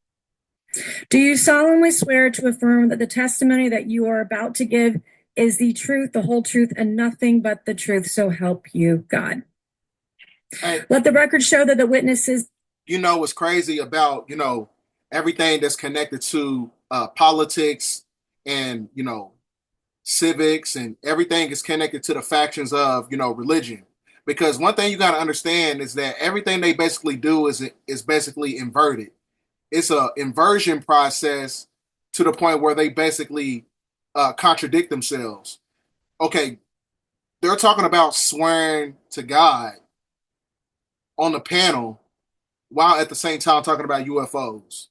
Do you solemnly swear to affirm that the testimony that you are about to give is the truth, the whole truth, and nothing but the truth, so help you God? Let the record show that the witnesses. You know what's crazy about, everything that's connected to politics and, civics, and everything is connected to the factions of, religion. Because one thing you got to understand is that everything they basically do is basically inverted. It's a inversion process to the point where they basically contradict themselves. Okay, they're talking about swearing to God on the panel while at the same time talking about UFOs.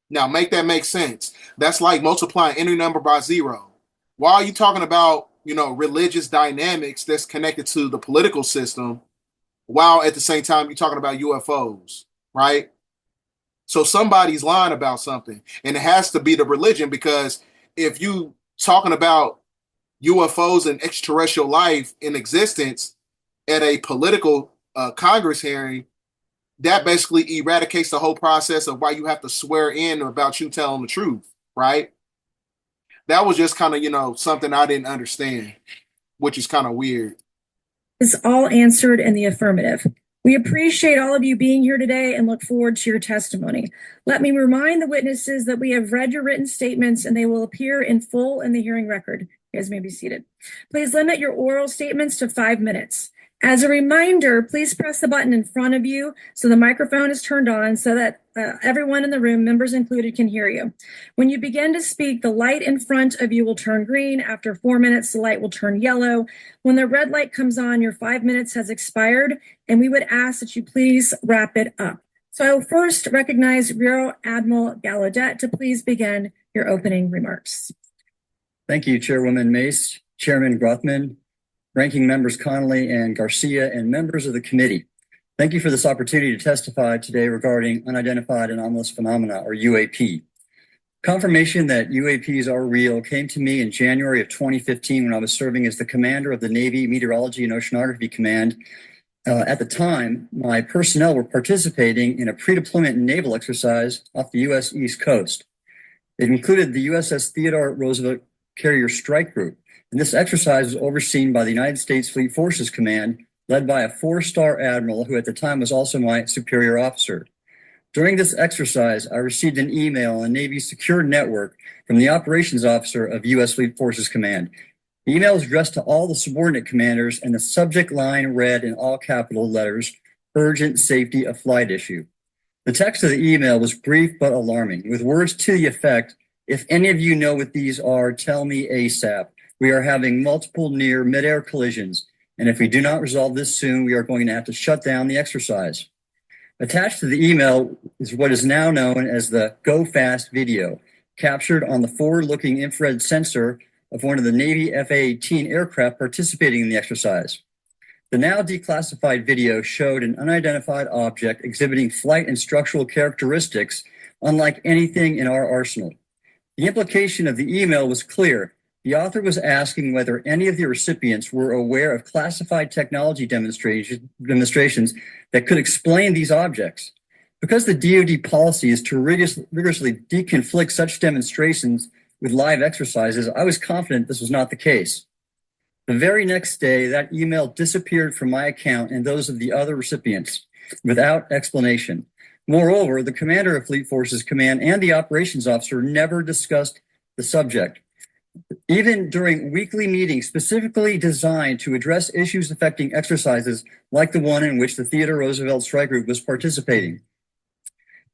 Now, make that make sense. That's like multiplying any number by zero. Why are you talking about, religious dynamics that's connected to the political system while at the same time you're talking about UFOs, right? So somebody's lying about something, and it has to be the religion, because if you talking about UFOs and extraterrestrial life in existence at a political Congress hearing, that basically eradicates the whole process of why you have to swear in about you telling the truth, right? That was just kind of, something I didn't understand, which is kind of weird. Is all answered in the affirmative. We appreciate all of you being here today and look forward to your testimony. Let me remind the witnesses that we have read your written statements and they will appear in full in the hearing record. You guys may be seated. Please limit your oral statements to 5 minutes. As a reminder, please press the button in front of you so the microphone is turned on so that everyone in the room, members included, can hear you. When you begin to speak, the light in front of you will turn green. After 4 minutes, the light will turn yellow. When the red light comes on, your 5 minutes has expired, and we would ask that you please wrap it up. So I will first recognize Rear Admiral Gallaudet to please begin your opening remarks. Thank you, Chairwoman Mace, Chairman Grothman, Ranking Members Connolly and Garcia, and members of the committee. Thank you for this opportunity to testify today regarding unidentified anomalous phenomena, or UAP. Confirmation that UAPs are real came to me in January of 2015 when I was serving as the commander of the Navy Meteorology and Oceanography Command. At the time, my personnel were participating in a pre-deployment naval exercise off the U.S. East Coast. It included the USS Theodore Roosevelt Carrier Strike Group, and this exercise was overseen by the United States Fleet Forces Command, led by a 4-star admiral who at the time was also my superior officer. During this exercise, I received an email on the Navy's secure network from the operations officer of U.S. Fleet Forces Command. The email was addressed to all the subordinate commanders, and the subject line read in all capital letters, "Urgent Safety of Flight Issue." The text of the email was brief but alarming, with words to the effect, "If any of you know what these are, tell me ASAP. We are having multiple near mid-air collisions, and if we do not resolve this soon, we are going to have to shut down the exercise." Attached to the email is what is now known as the Go Fast video, captured on the forward-looking infrared sensor of one of the Navy F-A-18 aircraft participating in the exercise. The now declassified video showed an unidentified object exhibiting flight and structural characteristics unlike anything in our arsenal. The implication of the email was clear. The author was asking whether any of the recipients were aware of classified technology demonstrations that could explain these objects. Because the DoD policy is to rigorously deconflict such demonstrations with live exercises, I was confident this was not the case. The very next day, that email disappeared from my account and those of the other recipients without explanation. Moreover, the commander of Fleet Forces Command and the operations officer never discussed the subject. Even during weekly meetings specifically designed to address issues affecting exercises like the one in which the Theodore Roosevelt Strike Group was participating.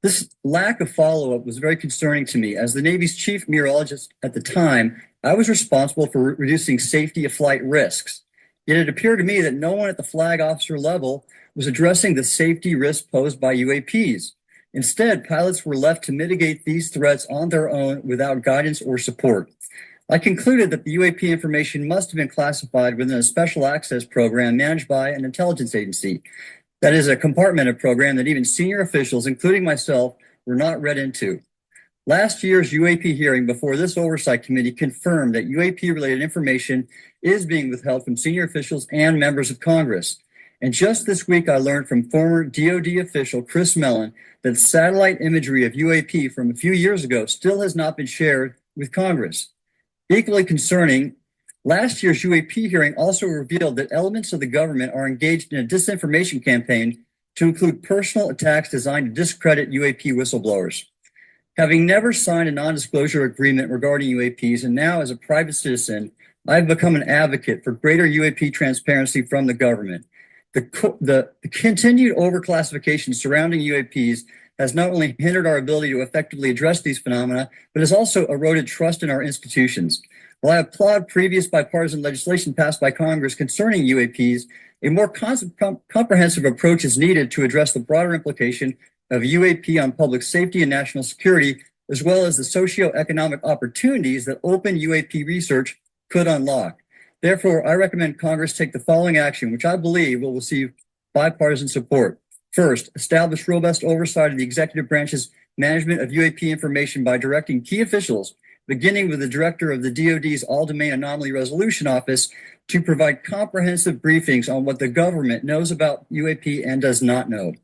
This lack of follow-up was very concerning to me. As the Navy's chief meteorologist at the time, I was responsible for reducing safety of flight risks. Yet it appeared to me that no one at the flag officer level was addressing the safety risks posed by UAPs. Instead, pilots were left to mitigate these threats on their own without guidance or support. I concluded that the UAP information must have been classified within a special access program managed by an intelligence agency. That is a compartmented program that even senior officials, including myself, were not read into. Last year's UAP hearing before this oversight committee confirmed that UAP-related information is being withheld from senior officials and members of Congress. And just this week, I learned from former DoD official Chris Mellon that satellite imagery of UAP from a few years ago still has not been shared with Congress. Equally concerning, last year's UAP hearing also revealed that elements of the government are engaged in a disinformation campaign to include personal attacks designed to discredit UAP whistleblowers. Having never signed a non-disclosure agreement regarding UAPs, and now as a private citizen, I've become an advocate for greater UAP transparency from the government. The continued overclassification surrounding UAPs has not only hindered our ability to effectively address these phenomena, but has also eroded trust in our institutions. While I applaud previous bipartisan legislation passed by Congress concerning UAPs, a more comprehensive approach is needed to address the broader implication of UAP on public safety and national security, as well as the socioeconomic opportunities that open UAP research could unlock. Therefore, I recommend Congress take the following action, which I believe will receive bipartisan support. First, establish robust oversight of the executive branch's management of UAP information by directing key officials, beginning with the director of the DoD's All-Domain Anomaly Resolution Office, to provide comprehensive briefings on what the government knows about UAP and does not know.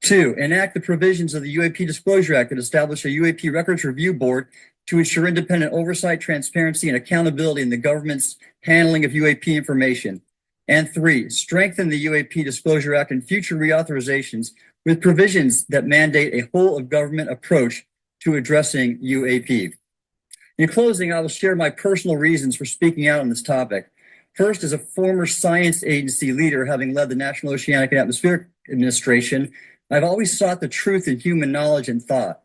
Two, enact the provisions of the UAP Disclosure Act that establish a UAP Records Review Board to ensure independent oversight, transparency, and accountability in the government's handling of UAP information. And three, strengthen the UAP Disclosure Act and future reauthorizations with provisions that mandate a whole-of-government approach to addressing UAP. In closing, I will share my personal reasons for speaking out on this topic. First, as a former science agency leader, having led the National Oceanic and Atmospheric Administration, I've always sought the truth in human knowledge and thought.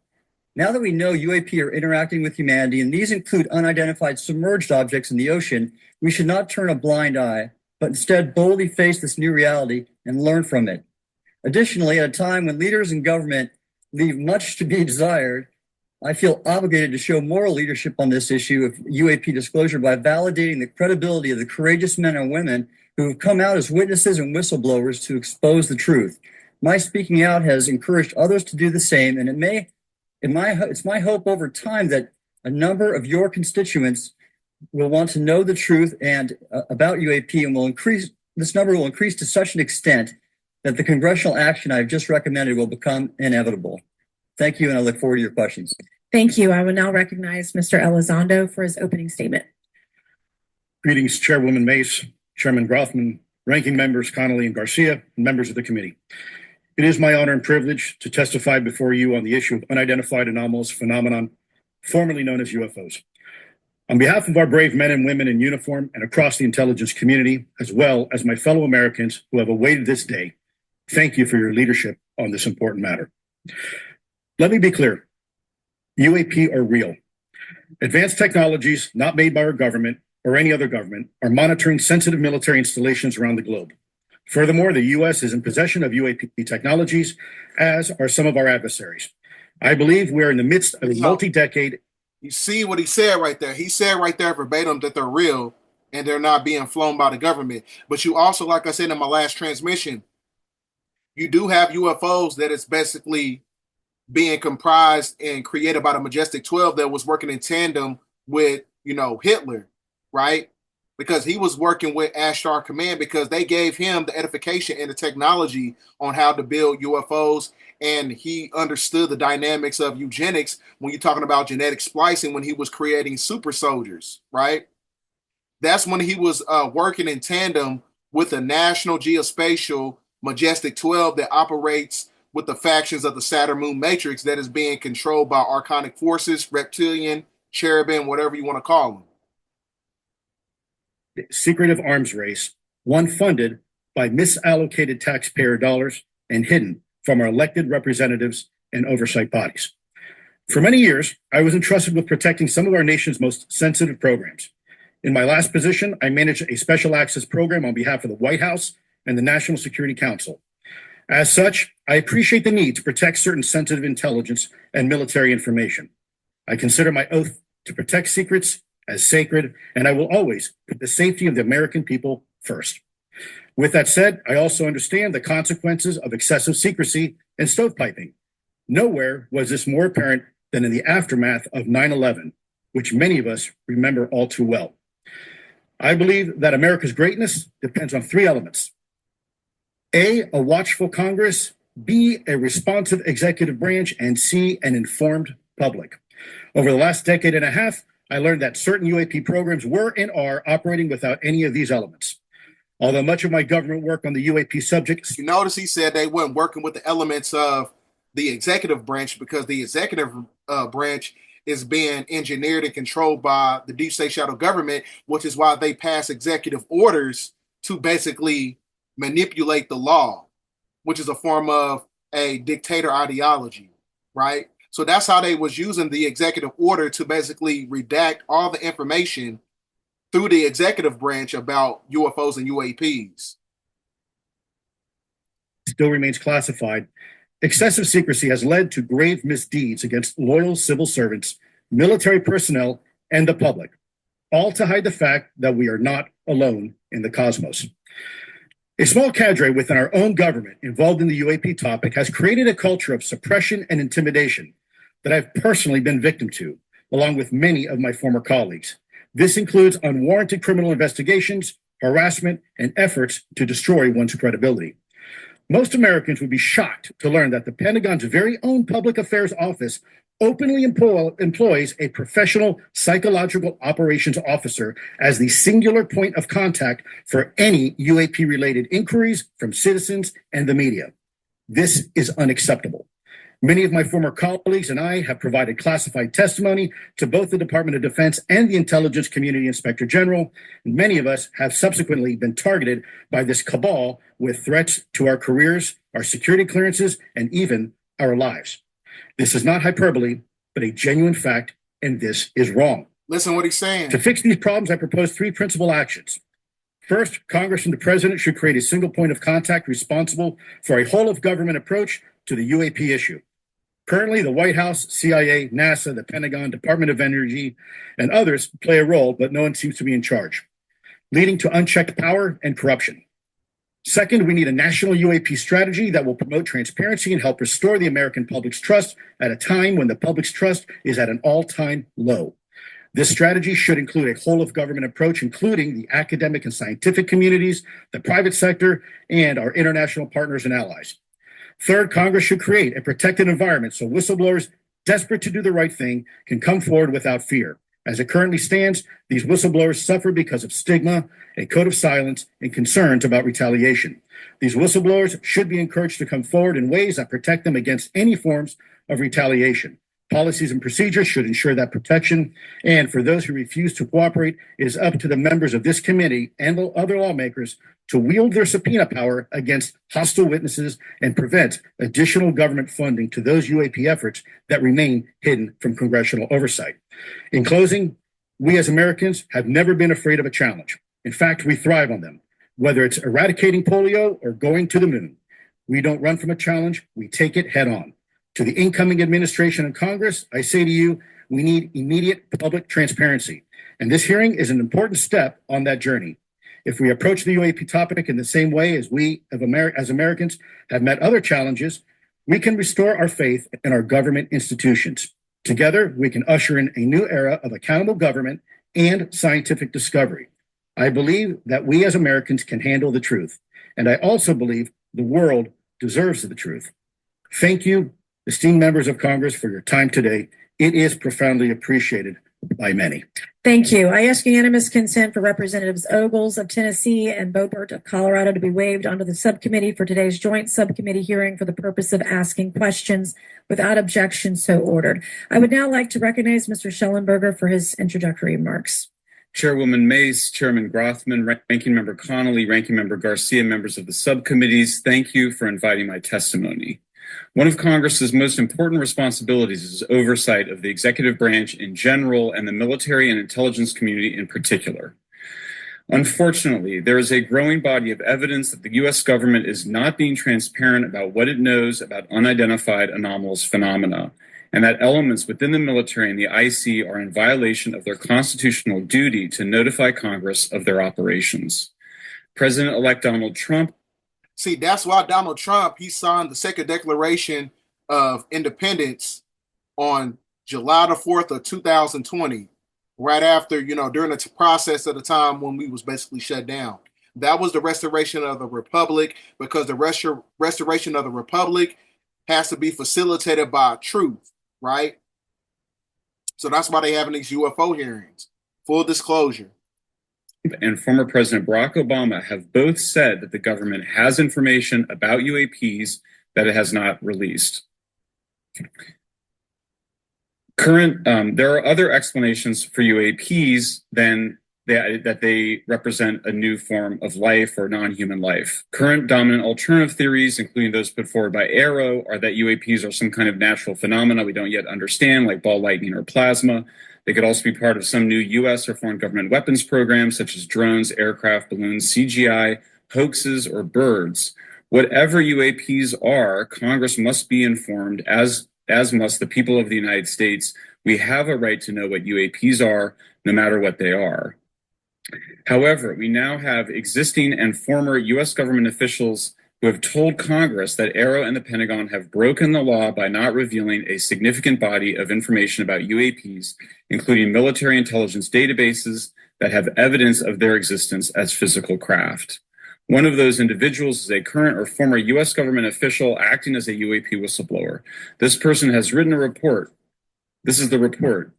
Now that we know UAP are interacting with humanity, and these include unidentified submerged objects in the ocean, we should not turn a blind eye, but instead boldly face this new reality and learn from it. Additionally, at a time when leaders in government leave much to be desired, I feel obligated to show moral leadership on this issue of UAP disclosure by validating the credibility of the courageous men and women who have come out as witnesses and whistleblowers to expose the truth. My speaking out has encouraged others to do the same, and it's my hope over time that a number of your constituents will want to know the truth and about UAP, and this number will increase to such an extent that the congressional action I've just recommended will become inevitable. Thank you, and I look forward to your questions. Thank you. I will now recognize Mr. Elizondo for his opening statement. Greetings, Chairwoman Mace, Chairman Grothman, ranking members Connolly and Garcia, and members of the committee. It is my honor and privilege to testify before you on the issue of unidentified anomalous phenomenon, formerly known as UFOs. On behalf of our brave men and women in uniform and across the intelligence community, as well as my fellow Americans who have awaited this day, thank you for your leadership on this important matter. Let me be clear. UAP are real. Advanced technologies not made by our government or any other government are monitoring sensitive military installations around the globe. Furthermore, the U.S. is in possession of UAP technologies, as are some of our adversaries. I believe we are in the midst of a multi-decade. You see what he said right there? He said right there verbatim that they're real and they're not being flown by the government. But you also, like I said in my last transmission, you do have UFOs that is basically being comprised and created by the Majestic 12 that was working in tandem with, Hitler, right? Because he was working with Ashtar Command because they gave him the edification and the technology on how to build UFOs. And he understood the dynamics of eugenics when you're talking about genetic splicing when he was creating super soldiers, right? That's when he was working in tandem with the National Geospatial Majestic 12 that operates with the factions of the Saturn Moon Matrix that is being controlled by Archonic forces, Reptilian, Cherubim, whatever you want to call them. Secretive arms race, one funded by misallocated taxpayer dollars and hidden from our elected representatives and oversight bodies. For many years, I was entrusted with protecting some of our nation's most sensitive programs. In my last position, I managed a special access program on behalf of the White House and the National Security Council. As such, I appreciate the need to protect certain sensitive intelligence and military information. I consider my oath to protect secrets as sacred, and I will always put the safety of the American people first. With that said, I also understand the consequences of excessive secrecy and stovepiping. Nowhere was this more apparent than in the aftermath of 9/11, which many of us remember all too well. I believe that America's greatness depends on three elements. A watchful Congress, B, a responsive executive branch, and C, an informed public. Over the last decade and a half, I learned that certain UAP programs were and are operating without any of these elements. Although much of my government work on the UAP subject. You notice he said they weren't working with the elements of the executive branch because the executive branch is being engineered and controlled by the deep state shadow government, which is why they pass executive orders to basically manipulate the law, which is a form of a dictator ideology, right? So that's how they was using the executive order to basically redact all the information through the executive branch about UFOs and UAPs. Still remains classified. Excessive secrecy has led to grave misdeeds against loyal civil servants, military personnel, and the public, all to hide the fact that we are not alone in the cosmos. A small cadre within our own government involved in the UAP topic has created a culture of suppression and intimidation that I've personally been victim to, along with many of my former colleagues. This includes unwarranted criminal investigations, harassment, and efforts to destroy one's credibility. Most Americans would be shocked to learn that the Pentagon's very own Public Affairs Office openly employs a professional psychological operations officer as the singular point of contact for any UAP-related inquiries from citizens and the media. This is unacceptable. Many of my former colleagues and I have provided classified testimony to both the Department of Defense and the Intelligence Community Inspector General. And many of us have subsequently been targeted by this cabal with threats to our careers, our security clearances, and even our lives. This is not hyperbole, but a genuine fact, and this is wrong. Listen what he's saying. To fix these problems, I propose three principal actions. First, Congress and the President should create a single point of contact responsible for a whole-of-government approach to the UAP issue. Currently, the White House, CIA, NASA, the Pentagon, Department of Energy, and others play a role, but no one seems to be in charge, leading to unchecked power and corruption. Second, we need a national UAP strategy that will promote transparency and help restore the American public's trust at a time when the public's trust is at an all-time low. This strategy should include a whole-of-government approach, including the academic and scientific communities, the private sector, and our international partners and allies. Third, Congress should create a protected environment so whistleblowers desperate to do the right thing can come forward without fear. As it currently stands, these whistleblowers suffer because of stigma, a code of silence, and concerns about retaliation. These whistleblowers should be encouraged to come forward in ways that protect them against any forms of retaliation. Policies and procedures should ensure that protection. And for those who refuse to cooperate, it is up to the members of this committee and the other lawmakers to wield their subpoena power against hostile witnesses and prevent additional government funding to those UAP efforts that remain hidden from congressional oversight. In closing, we as Americans have never been afraid of a challenge. In fact, we thrive on them, whether it's eradicating polio or going to the moon. We don't run from a challenge, we take it head on. To the incoming administration and Congress, I say to you, we need immediate public transparency. And this hearing is an important step on that journey. If we approach the UAP topic in the same way as we as Americans have met other challenges, we can restore our faith in our government institutions. Together, we can usher in a new era of accountable government and scientific discovery. I believe that we as Americans can handle the truth. And I also believe the world deserves the truth. Thank you, esteemed members of Congress, for your time today. It is profoundly appreciated by many. Thank you. I ask unanimous consent for Representatives Ogles of Tennessee and Boebert of Colorado to be waived onto the subcommittee for today's joint subcommittee hearing for the purpose of asking questions. Without objection, so ordered. I would now like to recognize Mr. Schellenberger for his introductory remarks. Chairwoman Mace, Chairman Grothman, Ranking Member Connolly, Ranking Member Garcia, members of the subcommittees, thank you for inviting my testimony. One of Congress's most important responsibilities is oversight of the executive branch in general and the military and intelligence community in particular. Unfortunately, there is a growing body of evidence that the U.S. government is not being transparent about what it knows about unidentified anomalous phenomena, and that elements within the military and the IC are in violation of their constitutional duty to notify Congress of their operations. President-elect Donald Trump. See, that's why Donald Trump, he signed the Second Declaration of Independence on July the 4th of 2020, right after, during the process of the time when we was basically shut down. That was the restoration of the Republic, because the restoration of the Republic has to be facilitated by truth, right? So that's why they're having these UFO hearings. Full disclosure. And former President Barack Obama have both said that the government has information about UAPs that it has not released. There are other explanations for UAPs than that they represent a new form of life or non-human life. Current dominant alternative theories, including those put forward by Arrow, are that UAPs are some kind of natural phenomena we don't yet understand, like ball lightning or plasma. They could also be part of some new U.S. or foreign government weapons programs, such as drones, aircraft, balloons, CGI, hoaxes, or birds. Whatever UAPs are, Congress must be informed, as must the people of the United States. We have a right to know what UAPs are, no matter what they are. However, we now have existing and former U.S. government officials who have told Congress that Arrow and the Pentagon have broken the law by not revealing a significant body of information about UAPs, including military intelligence databases that have evidence of their existence as physical craft. One of those individuals is a current or former U.S. government official acting as a UAP whistleblower. This person has written a report. This is the report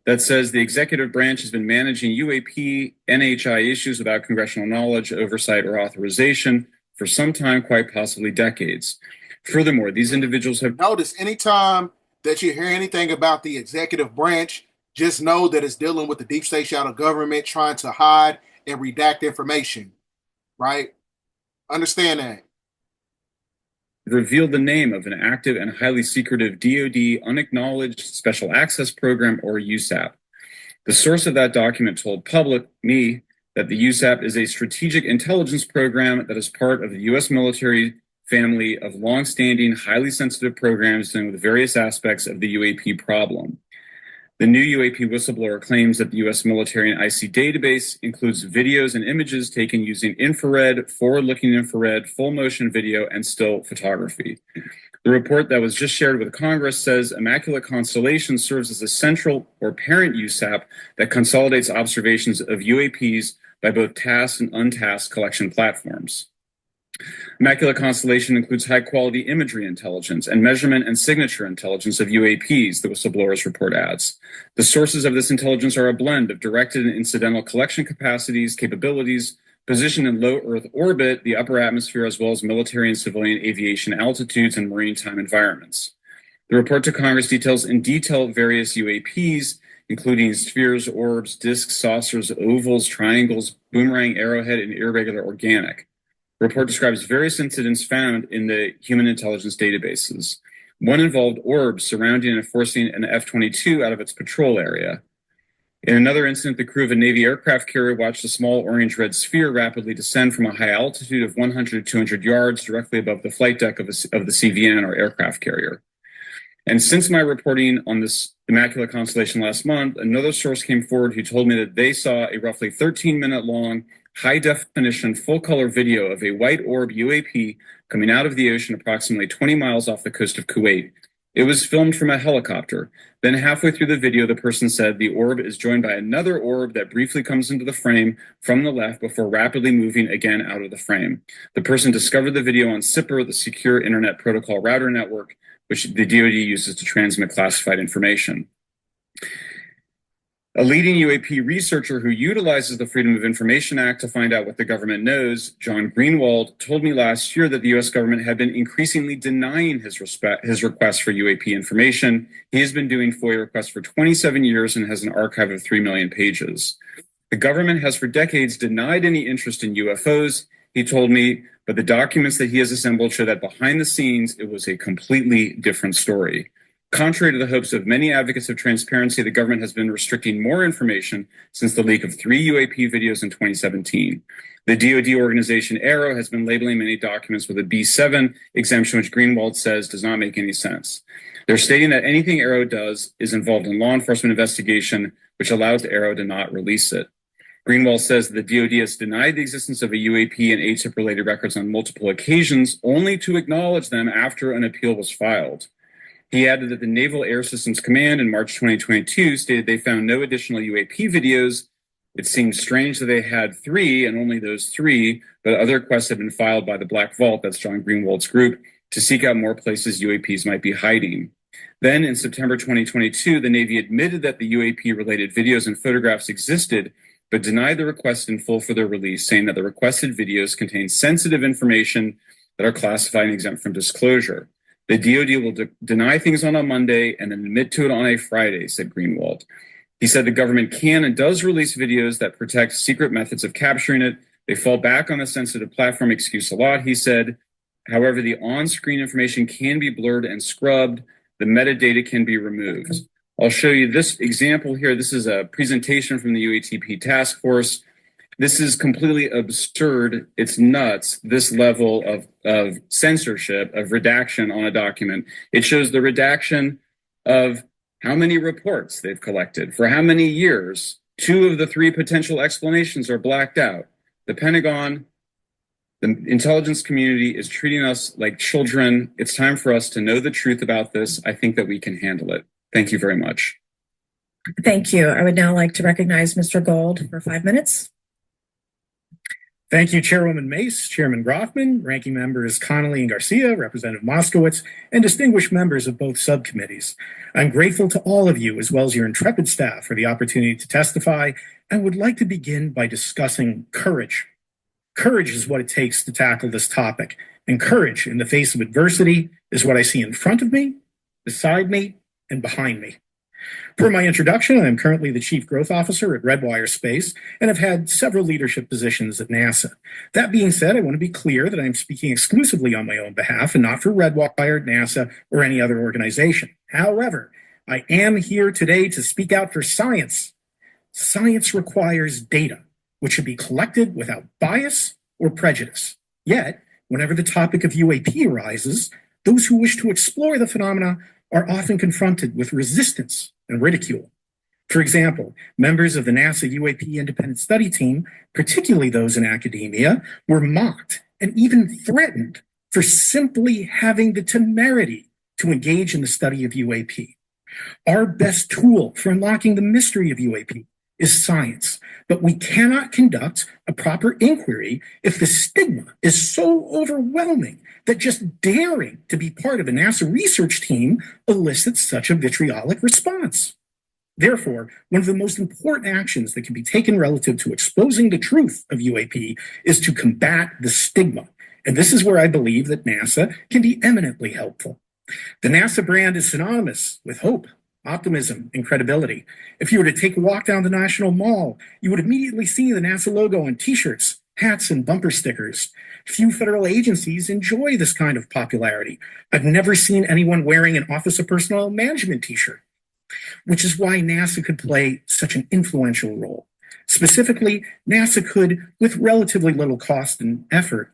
that says the executive branch has been managing UAP NHI issues without congressional knowledge, oversight, or authorization for some time, quite possibly decades. Furthermore, these individuals have noticed anytime that you hear anything about the executive branch, just know that it's dealing with the deep state shadow government trying to hide and redact information, right? Understand that. Revealed the name of an active and highly secretive DoD unacknowledged special access program, or USAP. The source of that document told me that the USAP is a strategic intelligence program that is part of the U.S. military family of longstanding, highly sensitive programs dealing with various aspects of the UAP problem. The new UAP whistleblower claims that the U.S. military and IC database includes videos and images taken using infrared, forward-looking infrared, full-motion video, and still photography. The report that was just shared with Congress says Immaculate Constellation serves as a central or parent USAP that consolidates observations of UAPs by both tasked and untasked collection platforms. Immaculate Constellation includes high-quality imagery intelligence and measurement and signature intelligence of UAPs, the whistleblower's report adds. The sources of this intelligence are a blend of directed and incidental collection capabilities, positioned in low Earth orbit, the upper atmosphere, as well as military and civilian aviation altitudes and maritime environments. The report to Congress details in detail various UAPs, including spheres, orbs, disks, saucers, ovals, triangles, boomerang, arrowhead, and irregular organic. The report describes various incidents found in the human intelligence databases. One involved orbs surrounding and forcing an F-22 out of its patrol area. In another incident, the crew of a Navy aircraft carrier watched a small orange-red sphere rapidly descend from a high altitude of 100 to 200 yards directly above the flight deck of the CVN, or aircraft carrier. And since my reporting on this Immaculate Constellation last month, another source came forward who told me that they saw a roughly 13-minute long, high-definition, full-color video of a white orb UAP coming out of the ocean approximately 20 miles off the coast of Kuwait. It was filmed from a helicopter. Then halfway through the video, the person said the orb is joined by another orb that briefly comes into the frame from the left before rapidly moving again out of the frame. The person discovered the video on SIPR, the Secure Internet Protocol Router Network, which the DoD uses to transmit classified information. A leading UAP researcher who utilizes the Freedom of Information Act to find out what the government knows, John Greenwald, told me last year that the U.S. government had been increasingly denying his request for UAP information. He has been doing FOIA requests for 27 years and has an archive of 3 million pages. The government has for decades denied any interest in UFOs, he told me, but the documents that he has assembled show that behind the scenes, it was a completely different story. Contrary to the hopes of many advocates of transparency, the government has been restricting more information since the leak of 3 UAP videos in 2017. The DoD organization AARO has been labeling many documents with a B7 exemption, which Greenwald says does not make any sense. They're stating that anything AARO does is involved in law enforcement investigation, which allows AARO to not release it. Greenwald says that the DoD has denied the existence of a UAP and ATIP-related records on multiple occasions, only to acknowledge them after an appeal was filed. He added that the Naval Air Systems Command in March 2022 stated they found no additional UAP videos. It seems strange that they had 3 and only those 3, but other requests have been filed by the Black Vault, that's John Greenwald's group, to seek out more places UAPs might be hiding. Then in September 2022, the Navy admitted that the UAP-related videos and photographs existed, but denied the request in full for their release, saying that the requested videos contain sensitive information that are classified and exempt from disclosure. The DoD will deny things on a Monday and then admit to it on a Friday, said Greenwald. He said the government can and does release videos that protect secret methods of capturing it. They fall back on the sensitive platform excuse a lot, he said. However, the on-screen information can be blurred and scrubbed. The metadata can be removed. I'll show you this example here. This is a presentation from the UATP task force. This is completely absurd. It's nuts, this level of censorship, of redaction on a document. It shows the redaction of how many reports they've collected, for how many years. 2 of the 3 potential explanations are blacked out. The Pentagon, the intelligence community is treating us like children. It's time for us to know the truth about this. I think that we can handle it. Thank you very much. Thank you. I would now like to recognize Mr. Gold for 5 minutes. Thank you, Chairwoman Mace, Chairman Grothman, Ranking Members Connolly and Garcia, Representative Moskowitz, and distinguished members of both subcommittees. I'm grateful to all of you, as well as your intrepid staff, for the opportunity to testify, and would like to begin by discussing courage. Courage is what it takes to tackle this topic, and courage in the face of adversity is what I see in front of me, beside me, and behind me. Per my introduction, I am currently the Chief Growth Officer at Redwire Space and have had several leadership positions at NASA. That being said, I want to be clear that I am speaking exclusively on my own behalf and not for Redwire, NASA, or any other organization. However, I am here today to speak out for science. Science requires data, which should be collected without bias or prejudice. Yet, whenever the topic of UAP arises, those who wish to explore the phenomena are often confronted with resistance and ridicule. For example, members of the NASA UAP Independent Study Team, particularly those in academia, were mocked and even threatened for simply having the temerity to engage in the study of UAP. Our best tool for unlocking the mystery of UAP is science, but we cannot conduct a proper inquiry if the stigma is so overwhelming that just daring to be part of a NASA research team elicits such a vitriolic response. Therefore, one of the most important actions that can be taken relative to exposing the truth of UAP is to combat the stigma. And this is where I believe that NASA can be eminently helpful. The NASA brand is synonymous with hope, optimism, and credibility. If you were to take a walk down the National Mall, you would immediately see the NASA logo on t-shirts, hats, and bumper stickers. Few federal agencies enjoy this kind of popularity. I've never seen anyone wearing an Office of Personnel Management t-shirt, which is why NASA could play such an influential role. Specifically, NASA could, with relatively little cost and effort,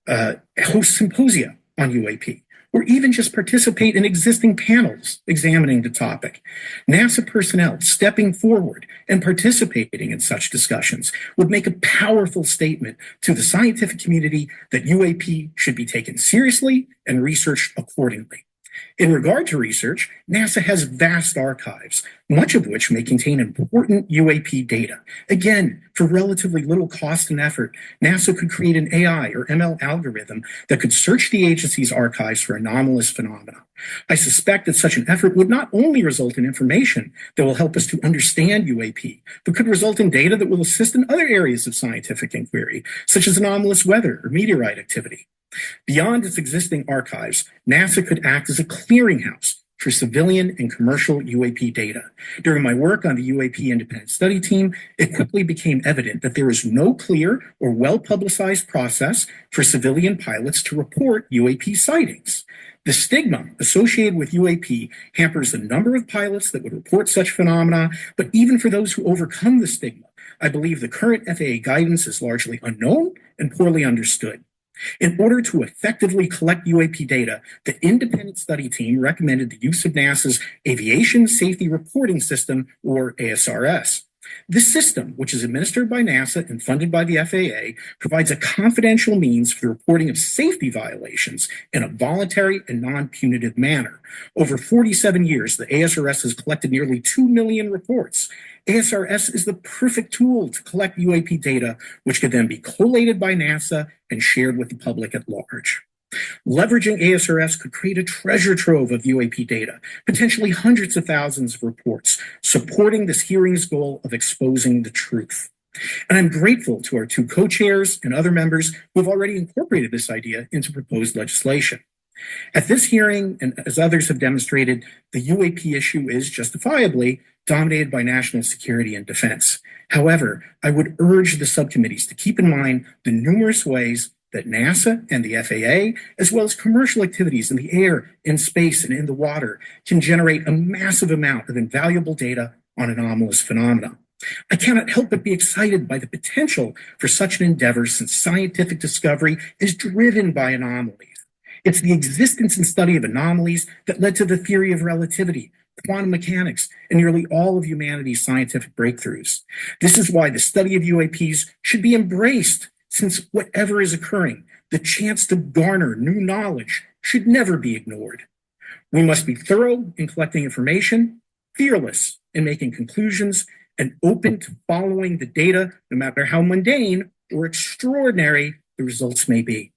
host symposia on UAP, or even just participate in existing panels examining the topic. NASA personnel stepping forward and participating in such discussions would make a powerful statement to the scientific community that UAP should be taken seriously and researched accordingly. In regard to research, NASA has vast archives, much of which may contain important UAP data. Again, for relatively little cost and effort, NASA could create an AI or ML algorithm that could search the agency's archives for anomalous phenomena. I suspect that such an effort would not only result in information that will help us to understand UAP, but could result in data that will assist in other areas of scientific inquiry, such as anomalous weather or meteorite activity. Beyond its existing archives, NASA could act as a clearinghouse for civilian and commercial UAP data. During my work on the UAP Independent Study Team, it quickly became evident that there is no clear or well-publicized process for civilian pilots to report UAP sightings. The stigma associated with UAP hampers the number of pilots that would report such phenomena, but even for those who overcome the stigma, I believe the current FAA guidance is largely unknown and poorly understood. In order to effectively collect UAP data, the independent study team recommended the use of NASA's Aviation Safety Reporting System, or ASRS. This system, which is administered by NASA and funded by the FAA, provides a confidential means for the reporting of safety violations in a voluntary and non-punitive manner. Over 47 years, the ASRS has collected nearly 2 million reports. ASRS is the perfect tool to collect UAP data, which could then be collated by NASA and shared with the public at large. Leveraging ASRS could create a treasure trove of UAP data, potentially hundreds of thousands of reports, supporting this hearing's goal of exposing the truth. And I'm grateful to our two co-chairs and other members who have already incorporated this idea into proposed legislation. At this hearing, and as others have demonstrated, the UAP issue is justifiably dominated by national security and defense. However, I would urge the subcommittees to keep in mind the numerous ways that NASA and the FAA, as well as commercial activities in the air, in space, and in the water, can generate a massive amount of invaluable data on anomalous phenomena. I cannot help but be excited by the potential for such an endeavor, since scientific discovery is driven by anomalies. It's the existence and study of anomalies that led to the theory of relativity, quantum mechanics, and nearly all of humanity's scientific breakthroughs. This is why the study of UAPs should be embraced, since whatever is occurring, the chance to garner new knowledge should never be ignored. We must be thorough in collecting information, fearless in making conclusions, and open to following the data, no matter how mundane or extraordinary the results may be.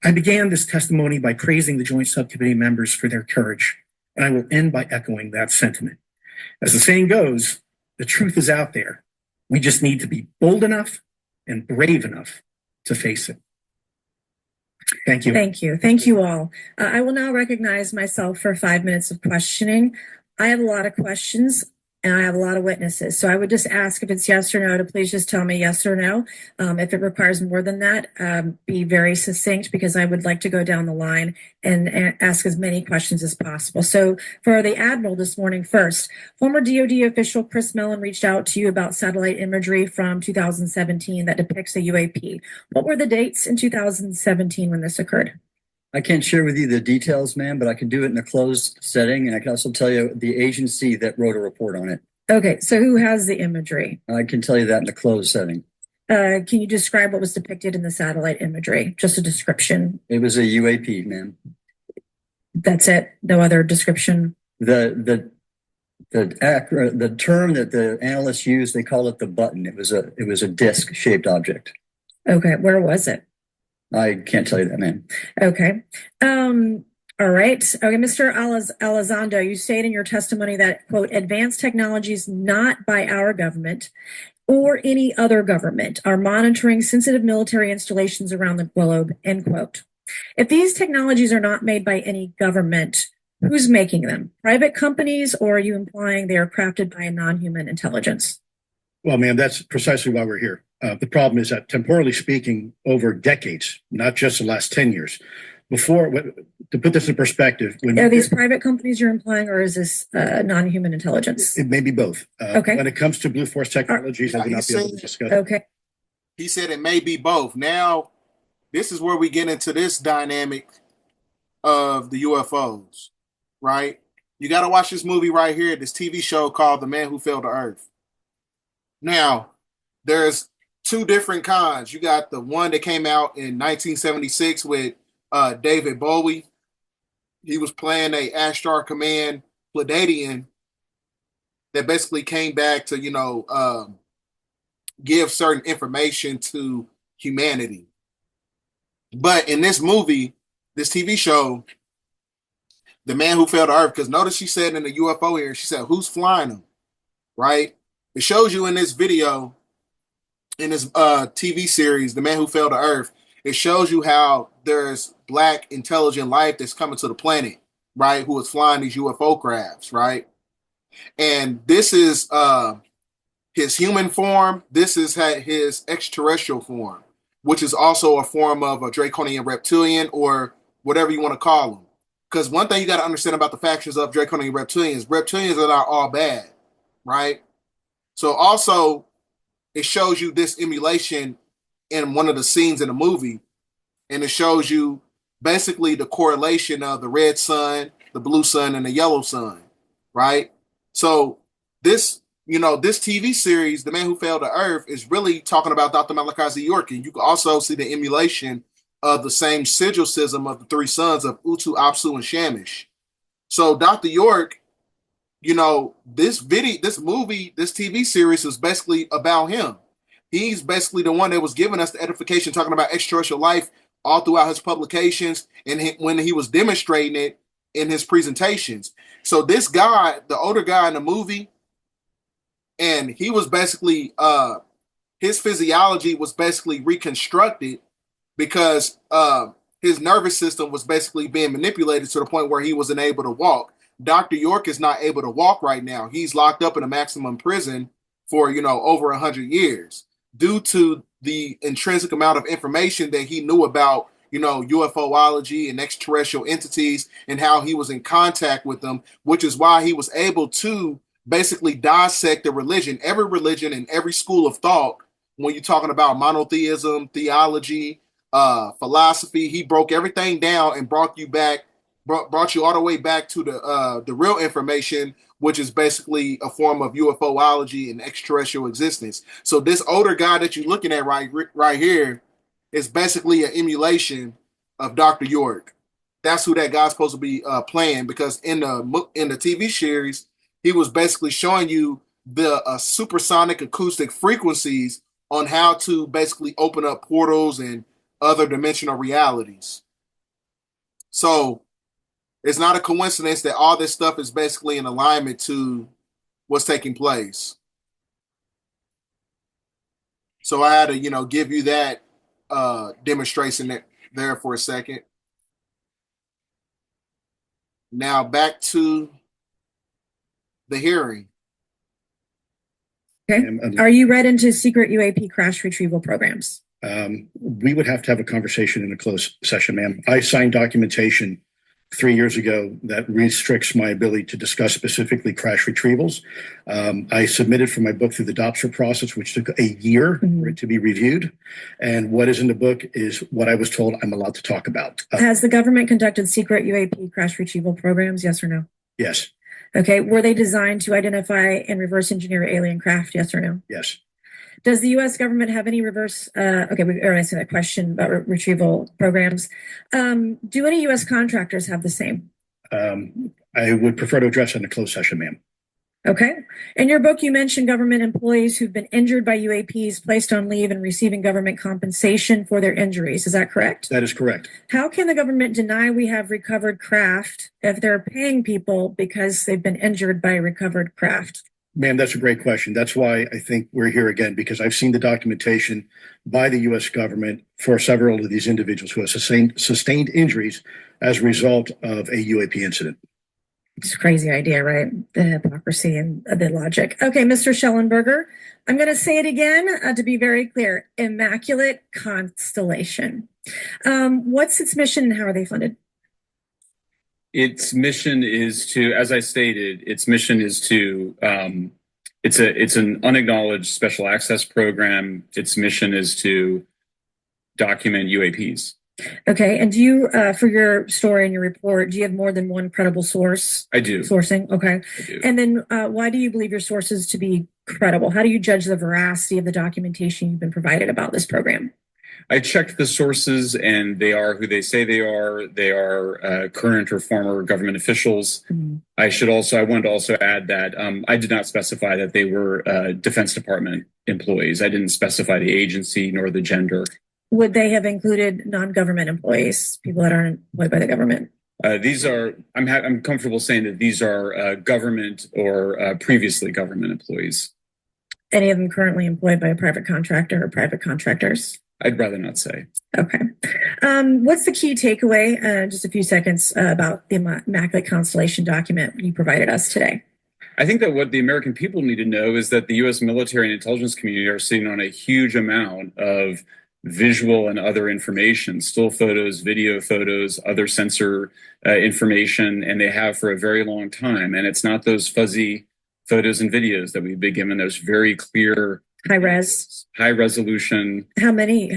I began this testimony by praising the Joint Subcommittee members for their courage, and I will end by echoing that sentiment. As the saying goes, the truth is out there. We just need to be bold enough and brave enough to face it. Thank you. Thank you. Thank you all. I will now recognize myself for 5 minutes of questioning. I have a lot of questions and I have a lot of witnesses. So I would just ask, if it's yes or no, to please just tell me yes or no. If it requires more than that, be very succinct, because I would like to go down the line and ask as many questions as possible. So for the Admiral this morning first, former DoD official Chris Mellon reached out to you about satellite imagery from 2017 that depicts a UAP. What were the dates in 2017 when this occurred? I can't share with you the details, ma'am, but I can do it in a closed setting. And I can also tell you the agency that wrote a report on it. Okay, so who has the imagery? I can tell you that in a closed setting. Can you describe what was depicted in the satellite imagery? Just a description. It was a UAP, ma'am. That's it? No other description? The The term that the analysts used, they call it the button. It was a disc-shaped object. Okay, where was it? I can't tell you that, man. Okay. All right. Okay, Mr. Elizondo, you state in your testimony that, quote, advanced technologies not by our government or any other government are monitoring sensitive military installations around the globe, end quote. If these technologies are not made by any government, who's making them? Private companies, or are you implying they are crafted by a non-human intelligence? Well, ma'am, that's precisely why we're here. The problem is that, temporally speaking, over decades, not just the last 10 years, to put this in perspective, are these private companies you're implying, or is this non-human intelligence? It may be both. Okay. When it comes to Blue Force Technologies, I will not be able to discuss. Okay. He said it may be both. Now, this is where we get into this dynamic of the UFOs, right? You got to watch this movie right here, this TV show called The Man Who Fell to Earth. Now, there's two different kinds. You got the one that came out in 1976 with David Bowie. He was playing a Ashtar Command Pleiadian that basically came back to, give certain information to humanity. But in this movie, this TV show, The Man Who Fell to Earth, because notice she said in the UFO here, she said, who's flying them, right? It shows you in this video, in this TV series, The Man Who Fell to Earth, it shows you how there's black intelligent life that's coming to the planet, right, who is flying these UFO crafts, right? And this is his human form. This is his extraterrestrial form, which is also a form of a draconian reptilian, or whatever you want to call them. Because one thing you got to understand about the factions of draconian reptilians are not all bad, right? So also, it shows you this emulation in one of the scenes in the movie, and it shows you basically the correlation of the red sun, the blue sun, and the yellow sun, right? So this TV series, The Man Who Fell to Earth, is really talking about Dr. Malachi Z. York, and you can also see the emulation of the same sigil system of the three sons of Utu, Apsu, and Shamish. So Dr. York, this movie, this TV series is basically about him. He's basically the one that was giving us the edification, talking about extraterrestrial life all throughout his publications, and when he was demonstrating it in his presentations. So this guy, the older guy in the movie, and he was basically his physiology was basically reconstructed because his nervous system was basically being manipulated to the point where he wasn't able to walk. Dr. York is not able to walk right now. He's locked up in a maximum prison for over 100 years due to the intrinsic amount of information that he knew about UFOlogy and extraterrestrial entities, and how he was in contact with them, which is why he was able to basically dissect the religion and every school of thought. When you're talking about monotheism, theology, philosophy, he broke everything down and brought you all the way back to the real information, which is basically a form of UFOlogy and extraterrestrial existence. So this older guy that you're looking at right here is basically an emulation of Dr. York. That's who that guy's supposed to be playing, because in the TV series, he was basically showing you the supersonic acoustic frequencies on how to basically open up portals and other dimensional realities. So it's not a coincidence that all this stuff is basically in alignment to what's taking place. So I had to, give you that demonstration there for a second. Now back to the hearing. Okay. Are you read into secret UAP crash retrieval programs? We would have to have a conversation in a closed session, ma'am. I signed documentation 3 years ago that restricts my ability to discuss specifically crash retrievals. I submitted for my book through the DOPSR process, which took a year for it to be reviewed. And what is in the book is what I was told I'm allowed to talk about. Has the government conducted secret UAP crash retrieval programs? Yes or no? Yes. Okay. Were they designed to identify and reverse engineer alien craft? Yes or no? Yes. Does the U.S. government have any reverse? Okay, we already answered that question about retrieval programs. Do any U.S. contractors have the same? I would prefer to address in a closed session, ma'am. Okay. In your book, you mentioned government employees who've been injured by UAPs placed on leave and receiving government compensation for their injuries. Is that correct? That is correct. How can the government deny we have recovered craft if they're paying people because they've been injured by recovered craft? Man, that's a great question. That's why I think we're here again, because I've seen the documentation by the U.S. government for several of these individuals who have sustained injuries as a result of a UAP incident. It's a crazy idea, right? The hypocrisy and the logic. Okay, Mr. Schellenberger, I'm going to say it again to be very clear. Immaculate Constellation. What's its mission and how are they funded? Its mission is to, as I stated, its mission is to, it's an unacknowledged special access program. Its mission is to document UAPs. Okay, and do you, for your story and your report, do you have more than one credible source? I do. Sourcing, okay. I do. And then why do you believe your sources to be credible? How do you judge the veracity of the documentation you've been provided about this program? I checked the sources and they are who they say they are. They are current or former government officials. Mm-hmm. I want to also add that I did not specify that they were Defense Department employees. I didn't specify the agency nor the gender. Would they have included non-government employees, people that aren't employed by the government? These are, I'm comfortable saying that these are government or previously government employees. Any of them currently employed by a private contractor or private contractors? I'd rather not say. Okay. What's the key takeaway, just a few seconds, about the Immaculate Constellation document you provided us today? I think that what the American people need to know is that the U.S. military and intelligence community are sitting on a huge amount of visual and other information, still photos, video photos, other sensor information, and they have for a very long time. And it's not those fuzzy photos and videos that we've been given. Those very clear, high resolution. How many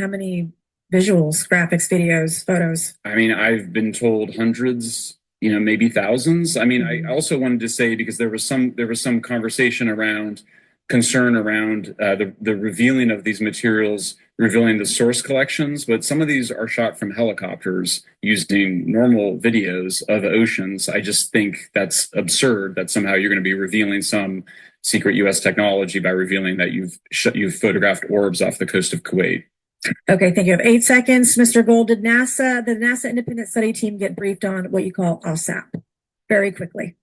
visuals, graphics, videos, photos? I mean, I've been told hundreds, maybe thousands. I mean, I also wanted to say, because there was some conversation around concern around the revealing of these materials, revealing the source collections, but some of these are shot from helicopters using normal videos of oceans. I just think that's absurd that somehow you're going to be revealing some secret U.S. technology by revealing that you've photographed orbs off the coast of Kuwait. Okay, thank you. I have 8 seconds. Mr. Gold, did the NASA Independent Study Team get briefed on what you call OSAP? Very quickly.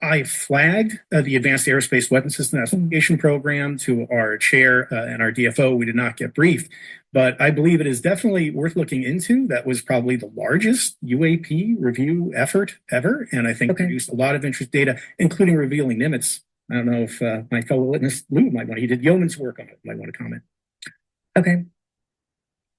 I flagged the Advanced Aerospace Weapons System Application Program to our chair and our DFO. We did not get briefed, but I believe it is definitely worth looking into. That was probably the largest UAP review effort ever, and I think produced a lot of interest data, including revealing Nimitz. I don't know if my fellow witness Lou might want. He did yeoman's work on it. Might want to comment. Okay.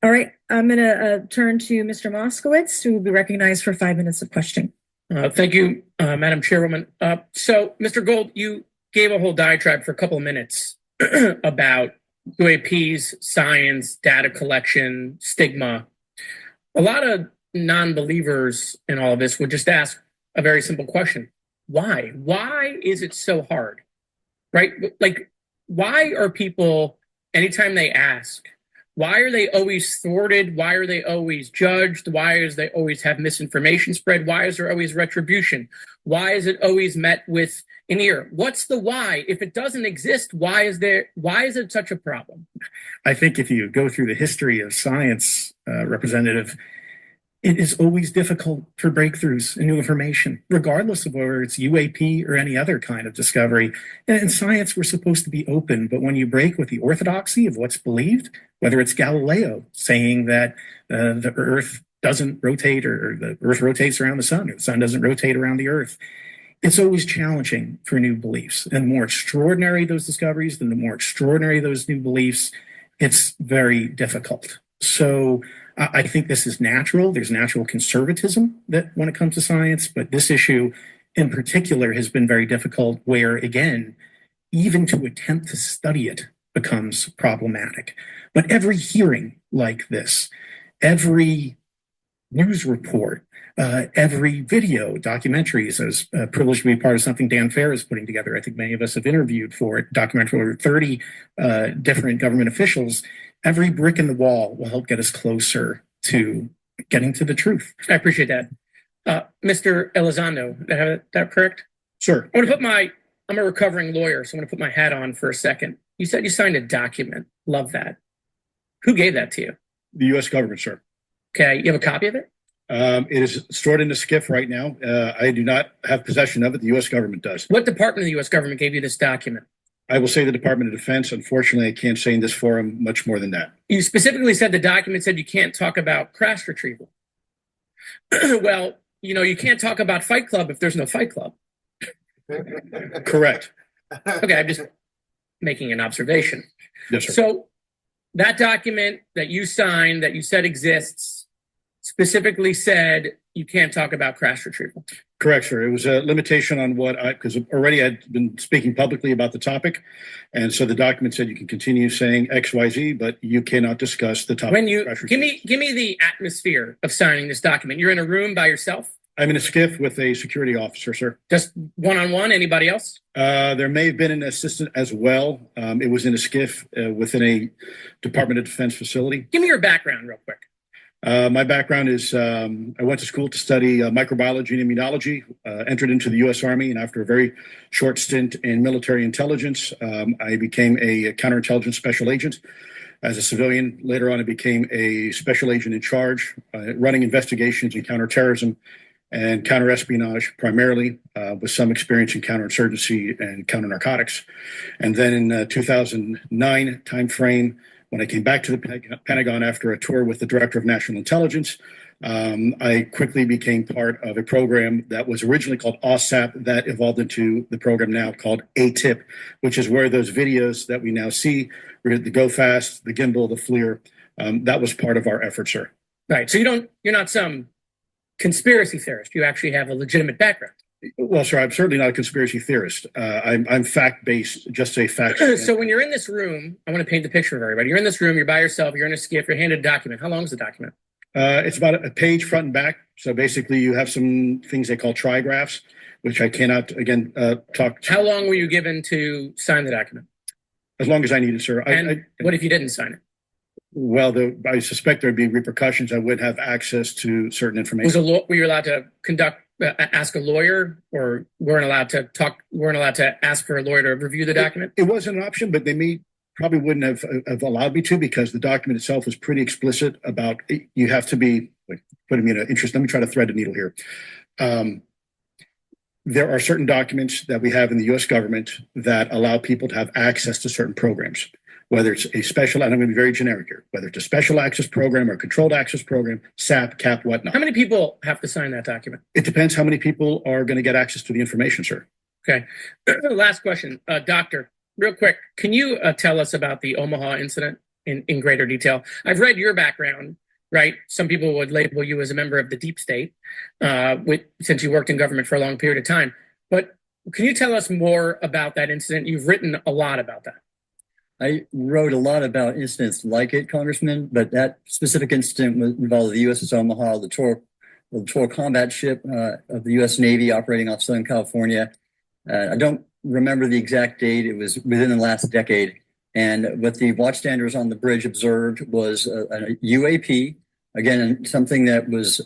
All right. I'm going to turn to Mr. Moskowitz, who will be recognized for 5 minutes of questioning. Thank you, Madam Chairwoman. So, Mr. Gold, you gave a whole diatribe for a couple of minutes about UAPs, science, data collection, stigma. A lot of non-believers in all of this would just ask a very simple question. Why? Why is it so hard? Right? Like, why are people, anytime they ask, why are they always thwarted? Why are they always judged? Why is they always have misinformation spread? Why is there always retribution? Why is it always met with an ear? What's the why? If it doesn't exist, why is it such a problem? I think if you go through the history of science, Representative, it is always difficult for breakthroughs and new information, regardless of whether it's UAP or any other kind of discovery. And in science, we're supposed to be open, but when you break with the orthodoxy of what's believed, whether it's Galileo saying that the Earth doesn't rotate or the Earth rotates around the sun or the sun doesn't rotate around the Earth, it's always challenging for new beliefs. And the more extraordinary those discoveries, then the more extraordinary those new beliefs, it's very difficult. So I think this is natural. There's natural conservatism that when it comes to science, but this issue in particular has been very difficult where, again, even to attempt to study it becomes problematic. But every hearing like this, every news report, every video, documentaries, I was privileged to be part of something Dan Fair is putting together. I think many of us have interviewed for it, documentary over 30 different government officials. Every brick in the wall will help get us closer to getting to the truth. I appreciate that. Mr. Elizondo, is that correct? Sure. I want to put I'm a recovering lawyer, so I'm going to put my hat on for a second. You said you signed a document. Love that. Who gave that to you? The U.S. government, sir. Okay, you have a copy of it? It is stored in a SCIF right now. I do not have possession of it. The U.S. government does. What department of the U.S. government gave you this document? I will say the Department of Defense. Unfortunately, I can't say in this forum much more than that. You specifically said the document said you can't talk about crash retrieval. Well, you know, you can't talk about Fight Club if there's no Fight Club. Correct. Okay, I'm just making an observation. Yes, sir. So that document that you signed that you said exists specifically said you can't talk about crash retrieval. Correct, sir. It was a limitation on what because already I'd been speaking publicly about the topic. And so the document said you can continue saying X, Y, Z, but you cannot discuss the topic. When you give me the atmosphere of signing this document, you're in a room by yourself? I'm in a SCIF with a security officer, sir. Just one-on-one? Anybody else? There may have been an assistant as well. It was in a SCIF within a Department of Defense facility. Give me your background real quick. My background is I went to school to study microbiology and immunology, entered into the U.S. Army, and after a very short stint in military intelligence, I became a counterintelligence special agent. As a civilian, later on, I became a special agent in charge, running investigations in counterterrorism and counterespionage primarily, with some experience in counterinsurgency and counter-narcotics. And then in 2009 timeframe, when I came back to the Pentagon after a tour with the Director of National Intelligence, I quickly became part of a program that was originally called OSAP that evolved into the program now called ATIP, which is where those videos that we now see, the Go Fast, the Gimbal, the FLIR, that was part of our effort, sir. Right. So you're not some conspiracy theorist. You actually have a legitimate background. Well, sir, I'm certainly not a conspiracy theorist. I'm fact-based, just a fact. So when you're in this room, I want to paint the picture of everybody. You're in this room, you're by yourself, you're in a SCIF, you're handed a document. How long is the document? It's about a page front and back. So basically you have some things they call trigraphs, which I cannot, again, talk to. How long were you given to sign the document? As long as I needed, sir. And what if you didn't sign it? Well, I suspect there'd be repercussions. I wouldn't have access to certain information. Were you allowed to ask a lawyer, or weren't allowed to ask for a lawyer to review the document? It wasn't an option, but they probably wouldn't have allowed me to, because the document itself was pretty explicit about you have to be, putting me in an interest. Let me try to thread the needle here. There are certain documents that we have in the U.S. government that allow people to have access to certain programs, whether it's a special, and I'm going to be very generic here, whether it's a special access program or controlled access program, SAP, CAP, whatnot. How many people have to sign that document? It depends how many people are going to get access to the information, sir. Okay. Last question. Doctor, real quick, can you tell us about the Omaha incident in greater detail? I've read your background, right? Some people would label you as a member of the deep state, since you worked in government for a long period of time. But can you tell us more about that incident? You've written a lot about that. I wrote a lot about incidents like it, Congressman, but that specific incident involved the USS Omaha, the littoral combat ship of the U.S. Navy operating off Southern California. I don't remember the exact date. It was within the last decade. And what the watchstanders on the bridge observed was a UAP, again, something that was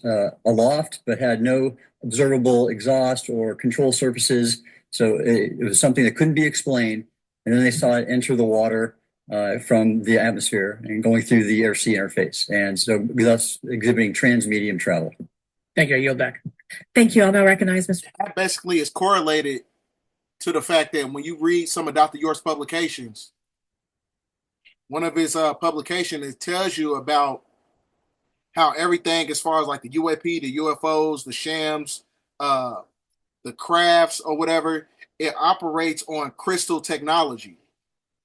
aloft but had no observable exhaust or control surfaces. So it was something that couldn't be explained. And then they saw it enter the water from the atmosphere and going through the air-sea interface. And so thus exhibiting transmedium travel. Thank you. I yield back. Thank you. I'll now recognize Mr. That basically is correlated to the fact that when you read some of Dr. York's publications, one of his publications, it tells you about how everything as far as like the UAP, the UFOs, the shams, the crafts or whatever, it operates on crystal technology.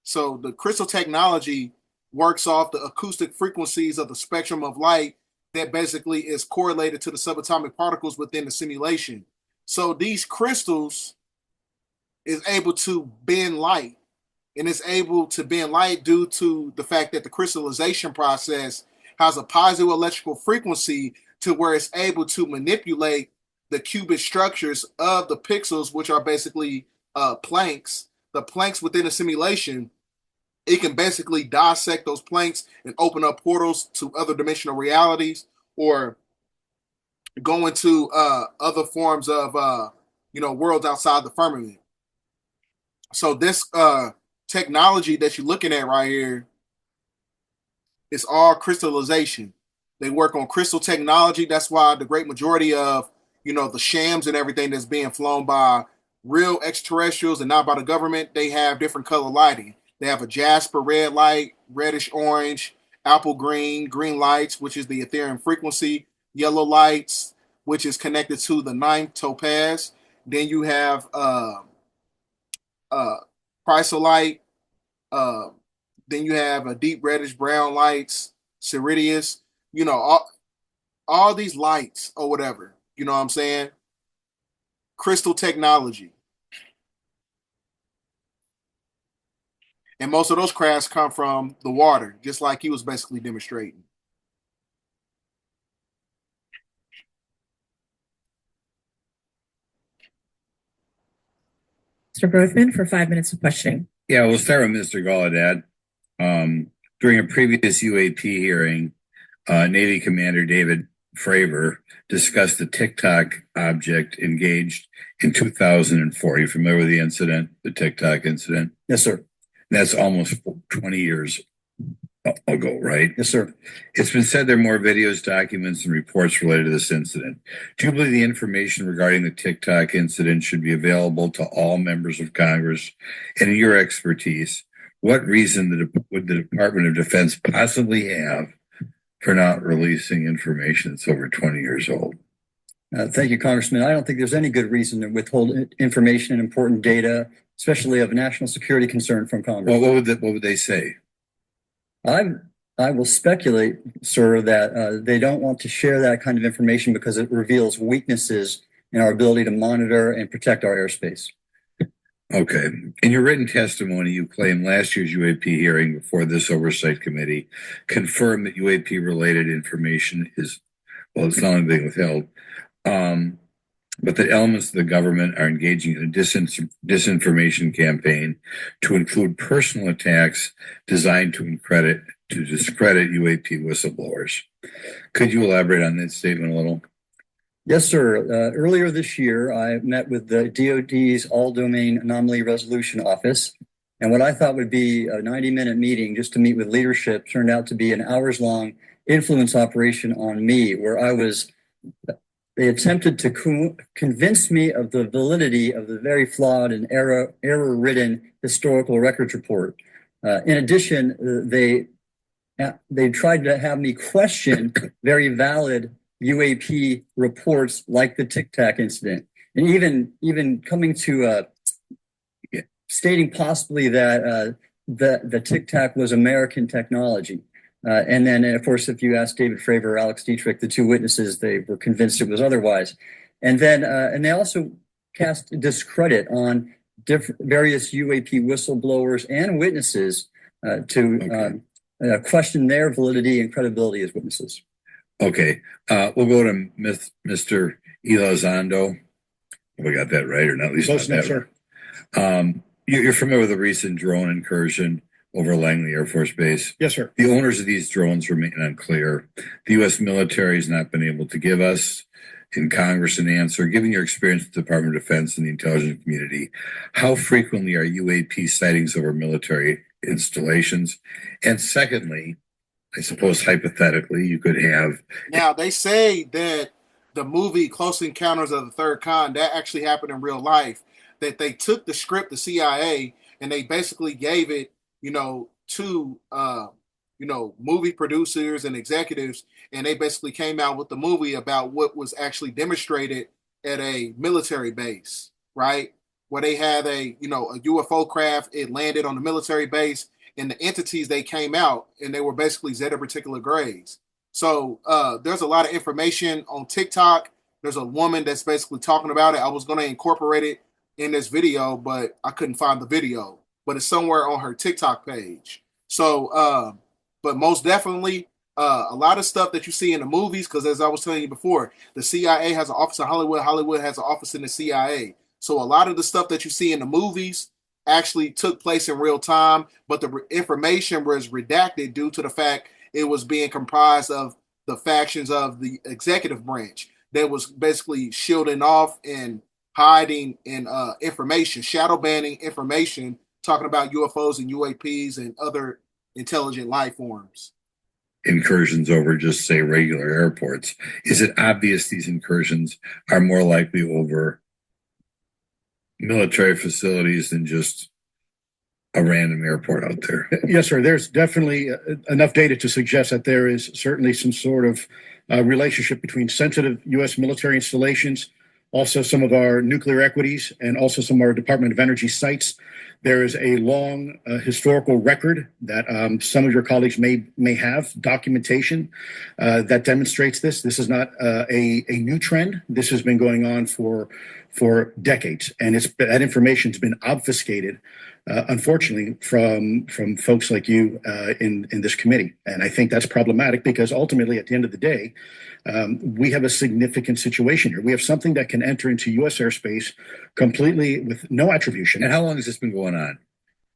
So the crystal technology works off the acoustic frequencies of the spectrum of light that basically is correlated to the subatomic particles within the simulation. So these crystals is able to bend light, and it's able to bend light due to the fact that the crystallization process has a positive electrical frequency to where it's able to manipulate the qubit structures of the pixels, which are basically planks. The planks within a simulation, it can basically dissect those planks and open up portals to other dimensional realities, or go into other forms of worlds outside the firmament. So this technology that you're looking at right here is all crystallization. They work on crystal technology. That's why the great majority of, the shams and everything that's being flown by real extraterrestrials and not by the government, they have different color lighting. They have a jasper red light, reddish orange, apple green, green lights, which is the Ethereum frequency, yellow lights, which is connected to the ninth topaz. Then you have uh, chrysolite. Uh, then you have a deep reddish brown lights, Ceridius. You know, all these lights or whatever. You know what I'm saying? Crystal technology. And most of those crafts come from the water, just like he was basically demonstrating. Mr. Grothman for 5 minutes of questioning. Yeah, we'll start with Mr. Gallaudet. During a previous UAP hearing, Navy Commander David Fravor discussed the TikTok object engaged in 2004. You familiar with the incident, the TikTok incident? Yes, sir. That's almost 20 years ago, right? Yes, sir. It's been said there are more videos, documents, and reports related to this incident. Do you believe the information regarding the TikTok incident should be available to all members of Congress? And in your expertise, what reason would the Department of Defense possibly have for not releasing information that's over 20 years old? Thank you, Congressman. I don't think there's any good reason to withhold information and important data, especially of national security concern, from Congress. Well, what would they say? I will speculate, sir, that they don't want to share that kind of information because it reveals weaknesses in our ability to monitor and protect our airspace. Okay. In your written testimony, you claim last year's UAP hearing before this oversight committee confirmed that UAP related information it's not being withheld, but that elements of the government are engaging in a disinformation campaign to include personal attacks designed to discredit UAP whistleblowers. Could you elaborate on that statement a little? Yes, sir. Earlier this year, I met with the DoD's All-Domain Anomaly Resolution Office, and what I thought would be a 90-minute meeting just to meet with leadership turned out to be an hours-long influence operation on me, where they attempted to convince me of the validity of the very flawed and error-ridden historical records report. In addition, they tried to have me question very valid UAP reports like the Tic Tac incident, and even coming to stating possibly that the Tic Tac was American technology. And then, of course, if you ask David Fravor or Alex Dietrich, the two witnesses, they were convinced it was otherwise. And then, and they also cast discredit on various UAP whistleblowers and witnesses to question their validity and credibility as witnesses. Okay. We'll go to Mr. Elizondo. We got that right, or not? At least Close enough, sir. You're familiar with the recent drone incursion over Langley Air Force Base? Yes, sir. The owners of these drones remain unclear. The U.S. military has not been able to give us in Congress an answer. Given your experience with the Department of Defense and the intelligence community, how frequently are UAP sightings over military installations? And secondly, I suppose hypothetically, you could have. Now, they say that the movie Close Encounters of the Third Kind, that actually happened in real life, that they took the script, the CIA, and they basically gave it, to, movie producers and executives, and they basically came out with the movie about what was actually demonstrated at a military base, right? Where they had a UFO craft, it landed on the military base, and the entities they came out, and they were basically Zeta Particular Grays. So there's a lot of information on TikTok. There's a woman that's basically talking about it. I was going to incorporate it in this video, but I couldn't find the video. But it's somewhere on her TikTok page. So, but most definitely, a lot of stuff that you see in the movies, because as I was telling you before, the CIA has an office in Hollywood. Hollywood has an office in the CIA. So a lot of the stuff that you see in the movies actually took place in real time, but the information was redacted due to the fact it was being comprised of the factions of the executive branch that was basically shielding off and hiding in information, shadow banning information, talking about UFOs and UAPs and other intelligent life forms. Incursions over just say regular airports. Is it obvious these incursions are more likely over military facilities than just a random airport out there? Yes, sir. There's definitely enough data to suggest that there is certainly some sort of relationship between sensitive U.S. military installations, also some of our nuclear equities, and also some of our Department of Energy sites. There is a long historical record that some of your colleagues may have documentation that demonstrates this. This is not a new trend. This has been going on for decades, and that information's been obfuscated, unfortunately, from folks like you in this committee. And I think that's problematic because ultimately, at the end of the day, we have a significant situation here. We have something that can enter into U.S. airspace completely with no attribution. And how long has this been going on?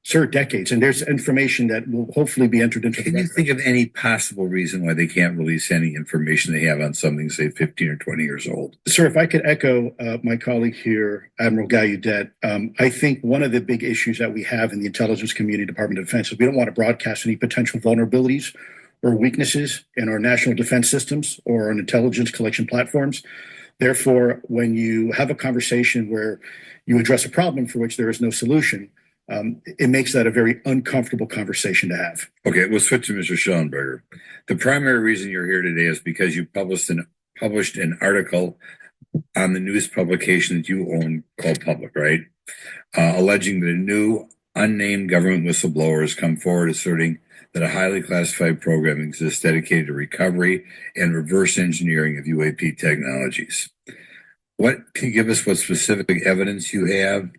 Sir, decades. And there's information that will hopefully be entered into the Can you record. think of any possible reason why they can't release any information they have on something, say, 15 or 20 years old? Sir, if I could echo my colleague here, Admiral Gallaudet, I think one of the big issues that we have in the intelligence community, Department of Defense, is we don't want to broadcast any potential vulnerabilities or weaknesses in our national defense systems or on intelligence collection platforms. Therefore, when you have a conversation where you address a problem for which there is no solution, it makes that a very uncomfortable conversation to have. Okay, we'll switch to Mr. Schellenberger. The primary reason you're here today is because you published an article on the news publication that you own called Public, right? Alleging that a new unnamed government whistleblower has come forward asserting that a highly classified program exists dedicated to recovery and reverse engineering of UAP technologies. Can you give us what specific evidence you have?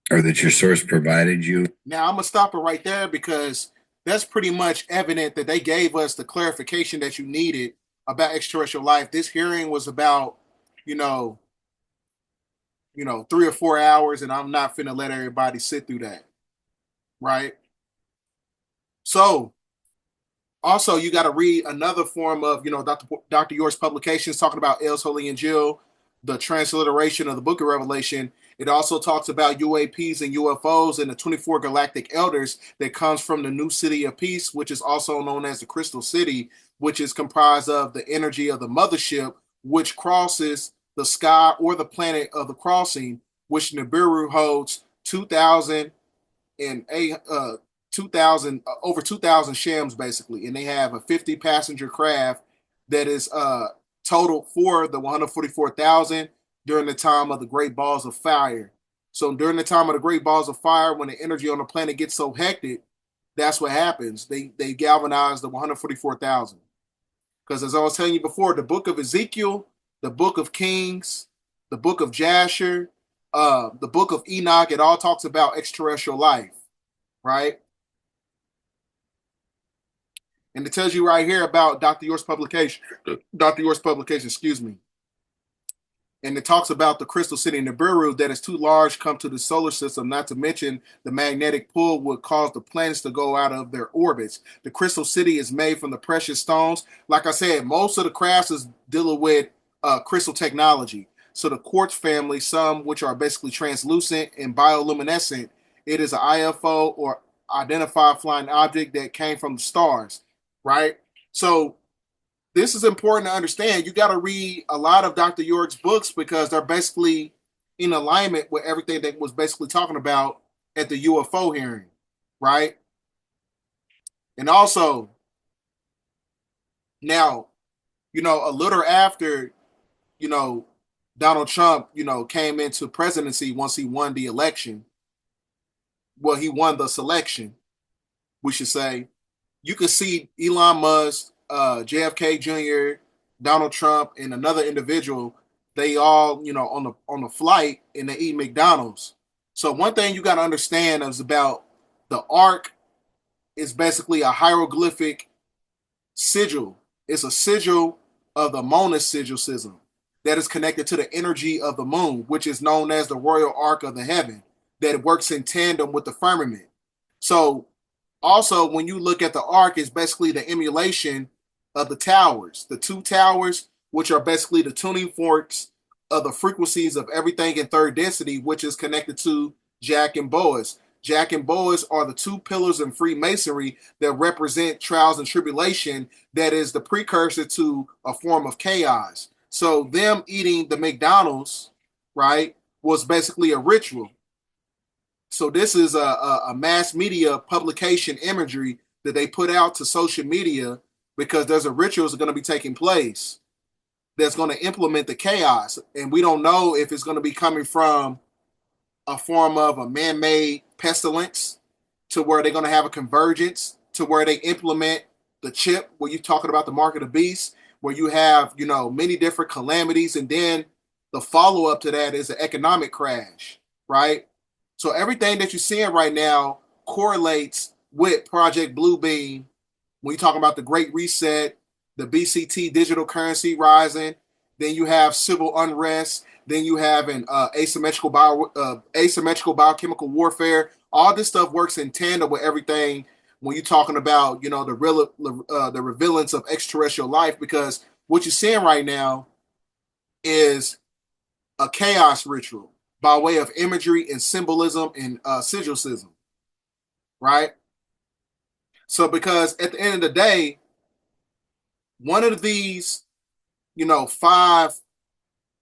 Or that your source provided you? Now, I'm going to stop it right there because that's pretty much evident that they gave us the clarification that you needed about extraterrestrial life. This hearing was about, 3 or 4 hours, and I'm not finna let everybody sit through that, right? So, also, you got to read another form of, Dr. York's publications talking about El's Holy Injil, the transliteration of the Book of Revelation. It also talks about UAPs and UFOs and the 24 galactic elders that comes from the new city of peace, which is also known as the Crystal City, which is comprised of the energy of the mothership, which crosses the sky or the planet of the crossing, which Nibiru holds 2,000 over 2,000 shams basically, and they have a 50 passenger craft that is totaled for the 144,000 during the time of the Great Balls of Fire. So during the time of the Great Balls of Fire, when the energy on the planet gets so hectic, that's what happens. They galvanize the 144,000. Because as I was telling you before, the book of Ezekiel, the book of Kings, the book of Jasher, the book of Enoch, it all talks about extraterrestrial life, right? And it tells you right here about Dr. York's publication, excuse me. And it talks about the Crystal City Nibiru that is too large come to the solar system, not to mention the magnetic pull would cause the planets to go out of their orbits. The Crystal City is made from the precious stones. Like I said, most of the crafts is dealing with crystal technology. So the quartz family, some which are basically translucent and bioluminescent, it is an IFO or identified flying object that came from the stars, right? So this is important to understand. You got to read a lot of Dr. York's books because they're basically in alignment with everything that was basically talking about at the UFO hearing, right? And also, now, a little after, Donald Trump, came into presidency once he won the election. Well, he won the selection, we should say. You can see Elon Musk, JFK Jr., Donald Trump, and another individual. They all, on the flight, and they eat McDonald's. So one thing you got to understand is about the Ark is basically a hieroglyphic sigil. It's a sigil of the Monas sigil system that is connected to the energy of the moon, which is known as the royal arc of the heaven, that works in tandem with the firmament. So also, when you look at the arc, it's basically the emulation of the towers, the two towers, which are basically the tuning forks of the frequencies of everything in third density, which is connected to Jack and Boaz. Jack and Boaz are the two pillars in Freemasonry that represent trials and tribulation, that is the precursor to a form of chaos. So them eating the McDonald's, right, was basically a ritual. So this is a mass media publication imagery that they put out to social media because there's a ritual that's going to be taking place that's going to implement the chaos. And we don't know if it's going to be coming from a form of a man-made pestilence to where they're going to have a convergence to where they implement the chip, where you're talking about the mark of the beast, where you have, many different calamities. And then the follow-up to that is an economic crash, right? So everything that you're seeing right now correlates with Project Bluebeam. When you're talking about the Great Reset, the BCT digital currency rising, then you have civil unrest, then you have an asymmetrical biochemical warfare. All this stuff works in tandem with everything when you're talking about, the revealance of extraterrestrial life, because what you're seeing right now is a chaos ritual by way of imagery and symbolism and sigilcism, right? So because at the end of the day, one of these, 5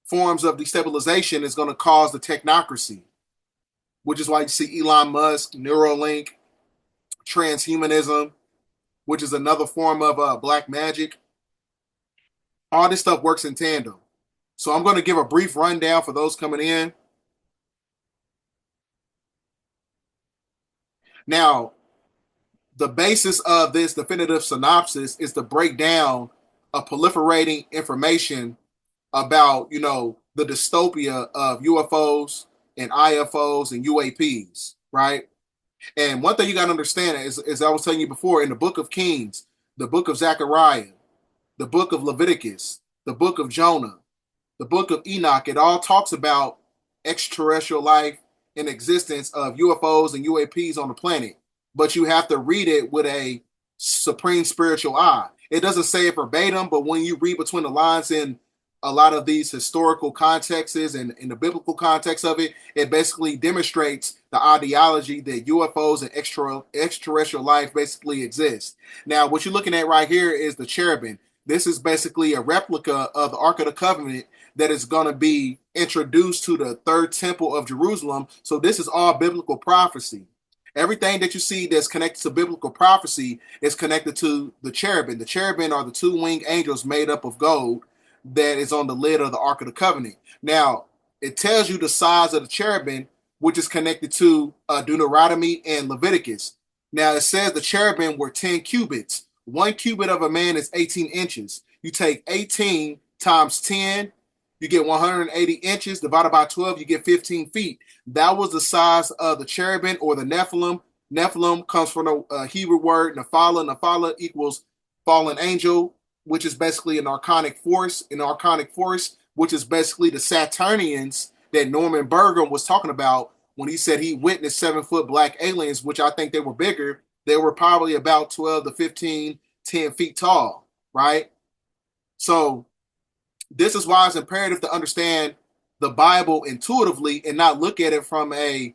forms of destabilization is going to cause the technocracy, which is why you see Elon Musk, Neuralink, transhumanism, which is another form of black magic. All this stuff works in tandem. So I'm going to give a brief rundown for those coming in. Now, the basis of this definitive synopsis is to break down a proliferating information about, the dystopia of UFOs and IFOs and UAPs, right? And one thing you got to understand is, as I was telling you before, in the book of Kings, the book of Zechariah, the book of Leviticus, the book of Jonah, the book of Enoch, it all talks about extraterrestrial life and existence of UFOs and UAPs on the planet. But you have to read it with a supreme spiritual eye. It doesn't say it verbatim, but when you read between the lines in a lot of these historical contexts and in the biblical context of it, it basically demonstrates the ideology that UFOs and extraterrestrial life basically exist. Now, what you're looking at right here is the cherubim. This is basically a replica of the Ark of the Covenant that is going to be introduced to the third temple of Jerusalem. So this is all biblical prophecy. Everything that you see that's connected to biblical prophecy is connected to the cherubim. The cherubim are the 2 winged angels made up of gold that is on the lid of the Ark of the Covenant. Now, it tells you the size of the cherubim, which is connected to Deuteronomy and Leviticus. Now, it says the cherubim were 10 cubits. 1 cubit of a man is 18 inches. You take 18 times 10, you get 180 inches. Divided by 12, you get 15 feet. That was the size of the cherubim or the Nephilim. Nephilim comes from the Hebrew word Nephala. Nephala equals fallen angel, which is basically an archonic force. An archonic force, which is basically the Saturnians that Norman Berger was talking about when he said he witnessed 7-foot black aliens, which I think they were bigger. They were probably about 12 to 15, 10 feet tall, right? So this is why it's imperative to understand the Bible intuitively and not look at it from a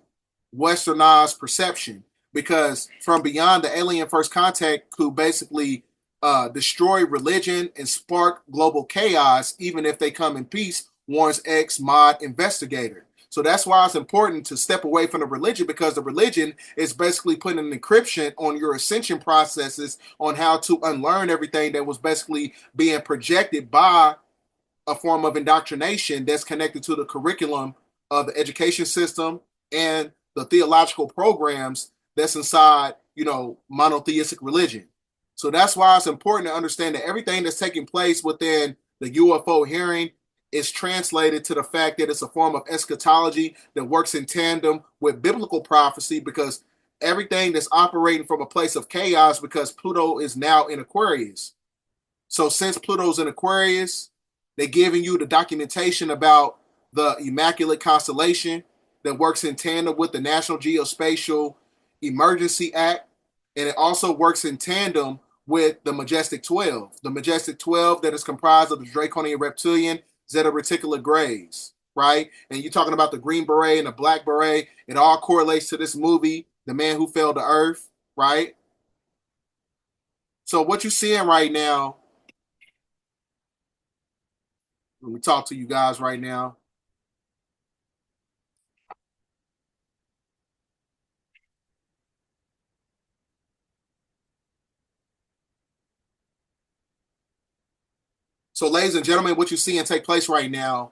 westernized perception, because from beyond, the alien first contact could basically destroy religion and spark global chaos, even if they come in peace, warns ex-mod investigator. So that's why it's important to step away from the religion, because the religion is basically putting an encryption on your ascension processes on how to unlearn everything that was basically being projected by a form of indoctrination that's connected to the curriculum of the education system and the theological programs that's inside, monotheistic religion. So that's why it's important to understand that everything that's taking place within the UFO hearing is translated to the fact that it's a form of eschatology that works in tandem with biblical prophecy, because everything that's operating from a place of chaos, because Pluto is now in Aquarius. So since Pluto's in Aquarius, they're giving you the documentation about the Immaculate Constellation that works in tandem with the National Geospatial Emergency Act. And it also works in tandem with the Majestic 12. The Majestic 12 that is comprised of the Draconian Reptilian, Zeta Reticuli, right? And you're talking about the green beret and the black beret. It all correlates to this movie, The Man Who Fell to Earth, right? So what you're seeing right now, let me talk to you guys right now. So, ladies and gentlemen, what you're seeing take place right now,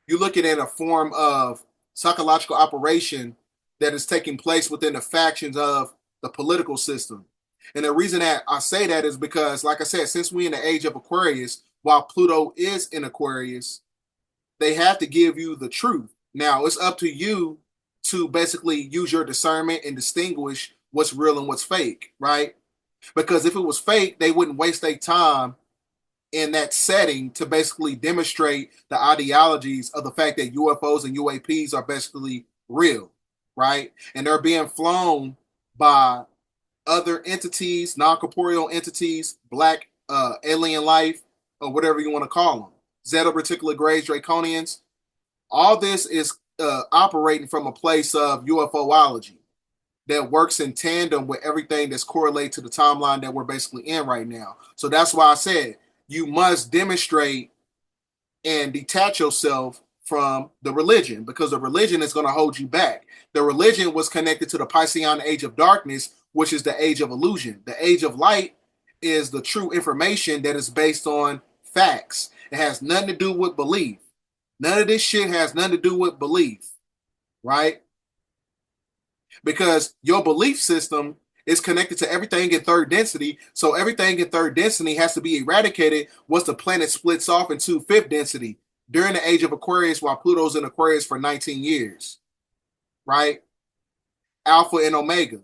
you're looking at a form of psychological operation that is taking place within the factions of the political system. And the reason that I say that is because, like I said, since we're in the age of Aquarius, while Pluto is in Aquarius, they have to give you the truth. Now, it's up to you to basically use your discernment and distinguish what's real and what's fake, right? Because if it was fake, they wouldn't waste their time in that setting to basically demonstrate the ideologies of the fact that UFOs and UAPs are basically real, right? And they're being flown by other entities, non-corporeal entities, black alien life, or whatever you want to call them. Zeta Reticuli, Draconians. All this is operating from a place of UFOology that works in tandem with everything that's correlated to the timeline that we're basically in right now. So that's why I said you must demonstrate and detach yourself from the religion, because the religion is going to hold you back. The religion was connected to the Piscean age of darkness, which is the age of illusion. The age of light is the true information that is based on facts. It has nothing to do with belief. None of this shit has nothing to do with belief, right? Because your belief system is connected to everything in third density. So everything in third density has to be eradicated once the planet splits off into fifth density during the age of Aquarius, while Pluto's in Aquarius for 19 years, right? Alpha and Omega.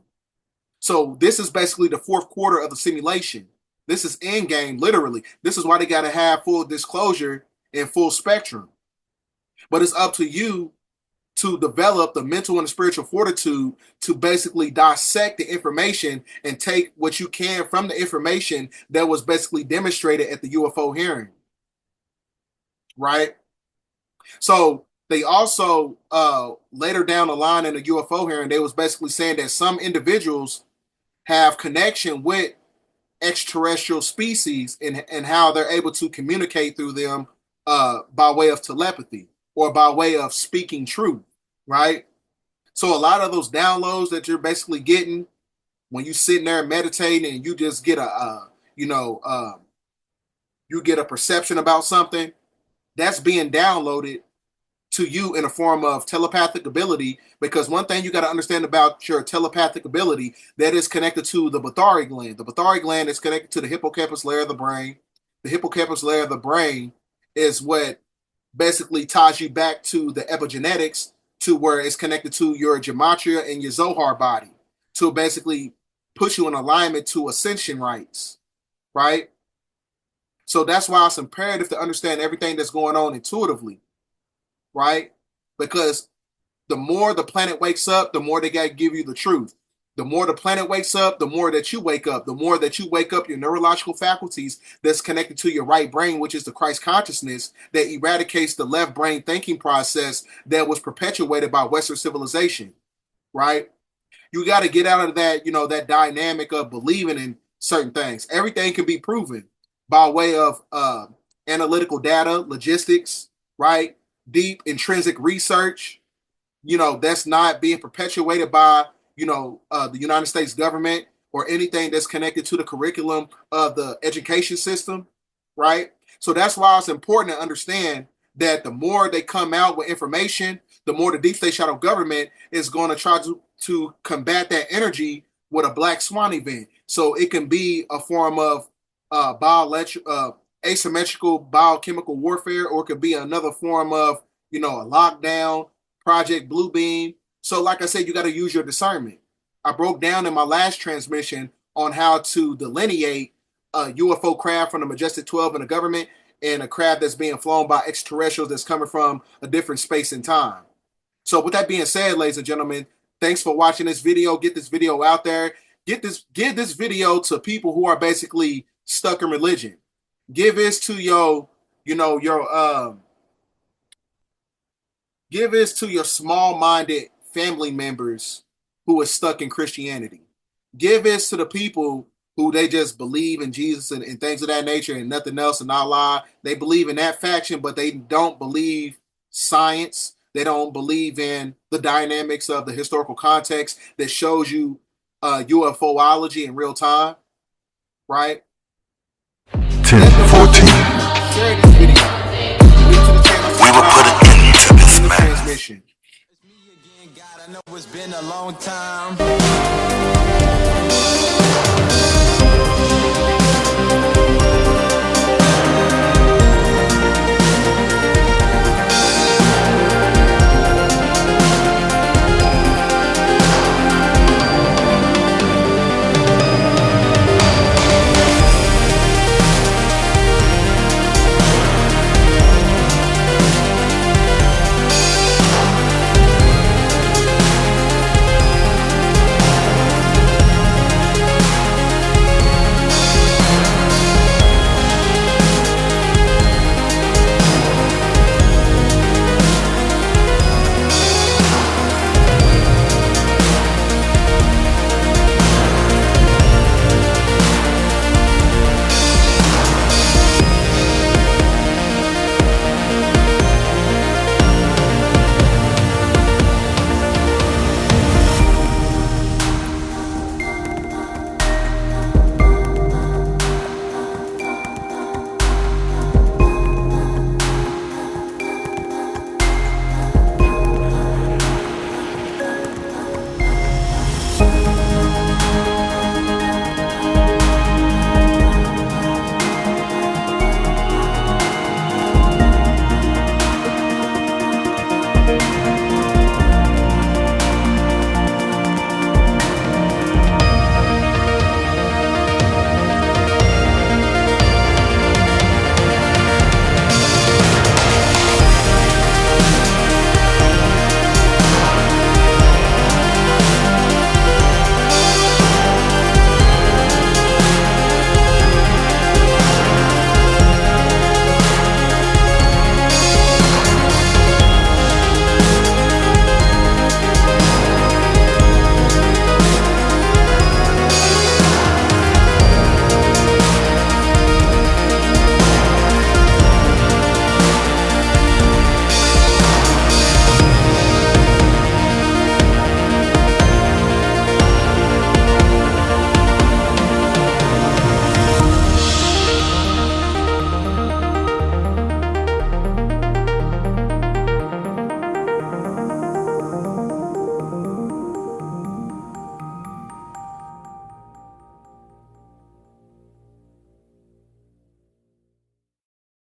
So this is basically the fourth quarter of the simulation. This is end game, literally. This is why they got to have full disclosure and full spectrum. But it's up to you to develop the mental and the spiritual fortitude to basically dissect the information and take what you can from the information that was basically demonstrated at the UFO hearing, right? So they also, later down the line in the UFO hearing, they was basically saying that some individuals have connection with extraterrestrial species and how they're able to communicate through them by way of telepathy or by way of speaking truth, right? So a lot of those downloads that you're basically getting when you sitting there meditating and you just get you get a perception about something, that's being downloaded to you in a form of telepathic ability. Because one thing you got to understand about your telepathic ability, that is connected to the Bathari gland. The Bathari gland is connected to the hippocampus layer of the brain. The hippocampus layer of the brain is what basically ties you back to the epigenetics, to where it's connected to your gematria and your Zohar body, to basically put you in alignment to ascension rites, right? So that's why it's imperative to understand everything that's going on intuitively, right? Because the more the planet wakes up, the more they got to give you the truth. The more the planet wakes up, the more that you wake up. The more that you wake up your neurological faculties that's connected to your right brain, which is the Christ consciousness that eradicates the left brain thinking process that was perpetuated by Western civilization, right? You got to get out of that, that dynamic of believing in certain things. Everything can be proven by way of analytical data, logistics, right? Deep intrinsic research, that's not being perpetuated by the United States government or anything that's connected to the curriculum of the education system, right? So that's why it's important to understand that the more they come out with information, the more the deep state shadow government is going to try to combat that energy with a black swan event. So it can be a form of asymmetrical biochemical warfare, or it could be another form of, a lockdown, Project Bluebeam. So like I said, you got to use your discernment. I broke down in my last transmission on how to delineate a UFO craft from the Majestic 12 in the government and a craft that's being flown by extraterrestrials that's coming from a different space and time. So with that being said, ladies and gentlemen, thanks for watching this video. Get this video out there. Give this video to people who are basically stuck in religion. Give this to your Give this to your small-minded family members who are stuck in Christianity. Give this to the people who they just believe in Jesus and things of that nature and nothing else and Allah. They believe in that faction, but they don't believe science. They don't believe in the dynamics of the historical context that shows you UFOlogy in real time, right? 10:14. Share this video. We will put an end to this mess. Transmission. I know it's been a long time.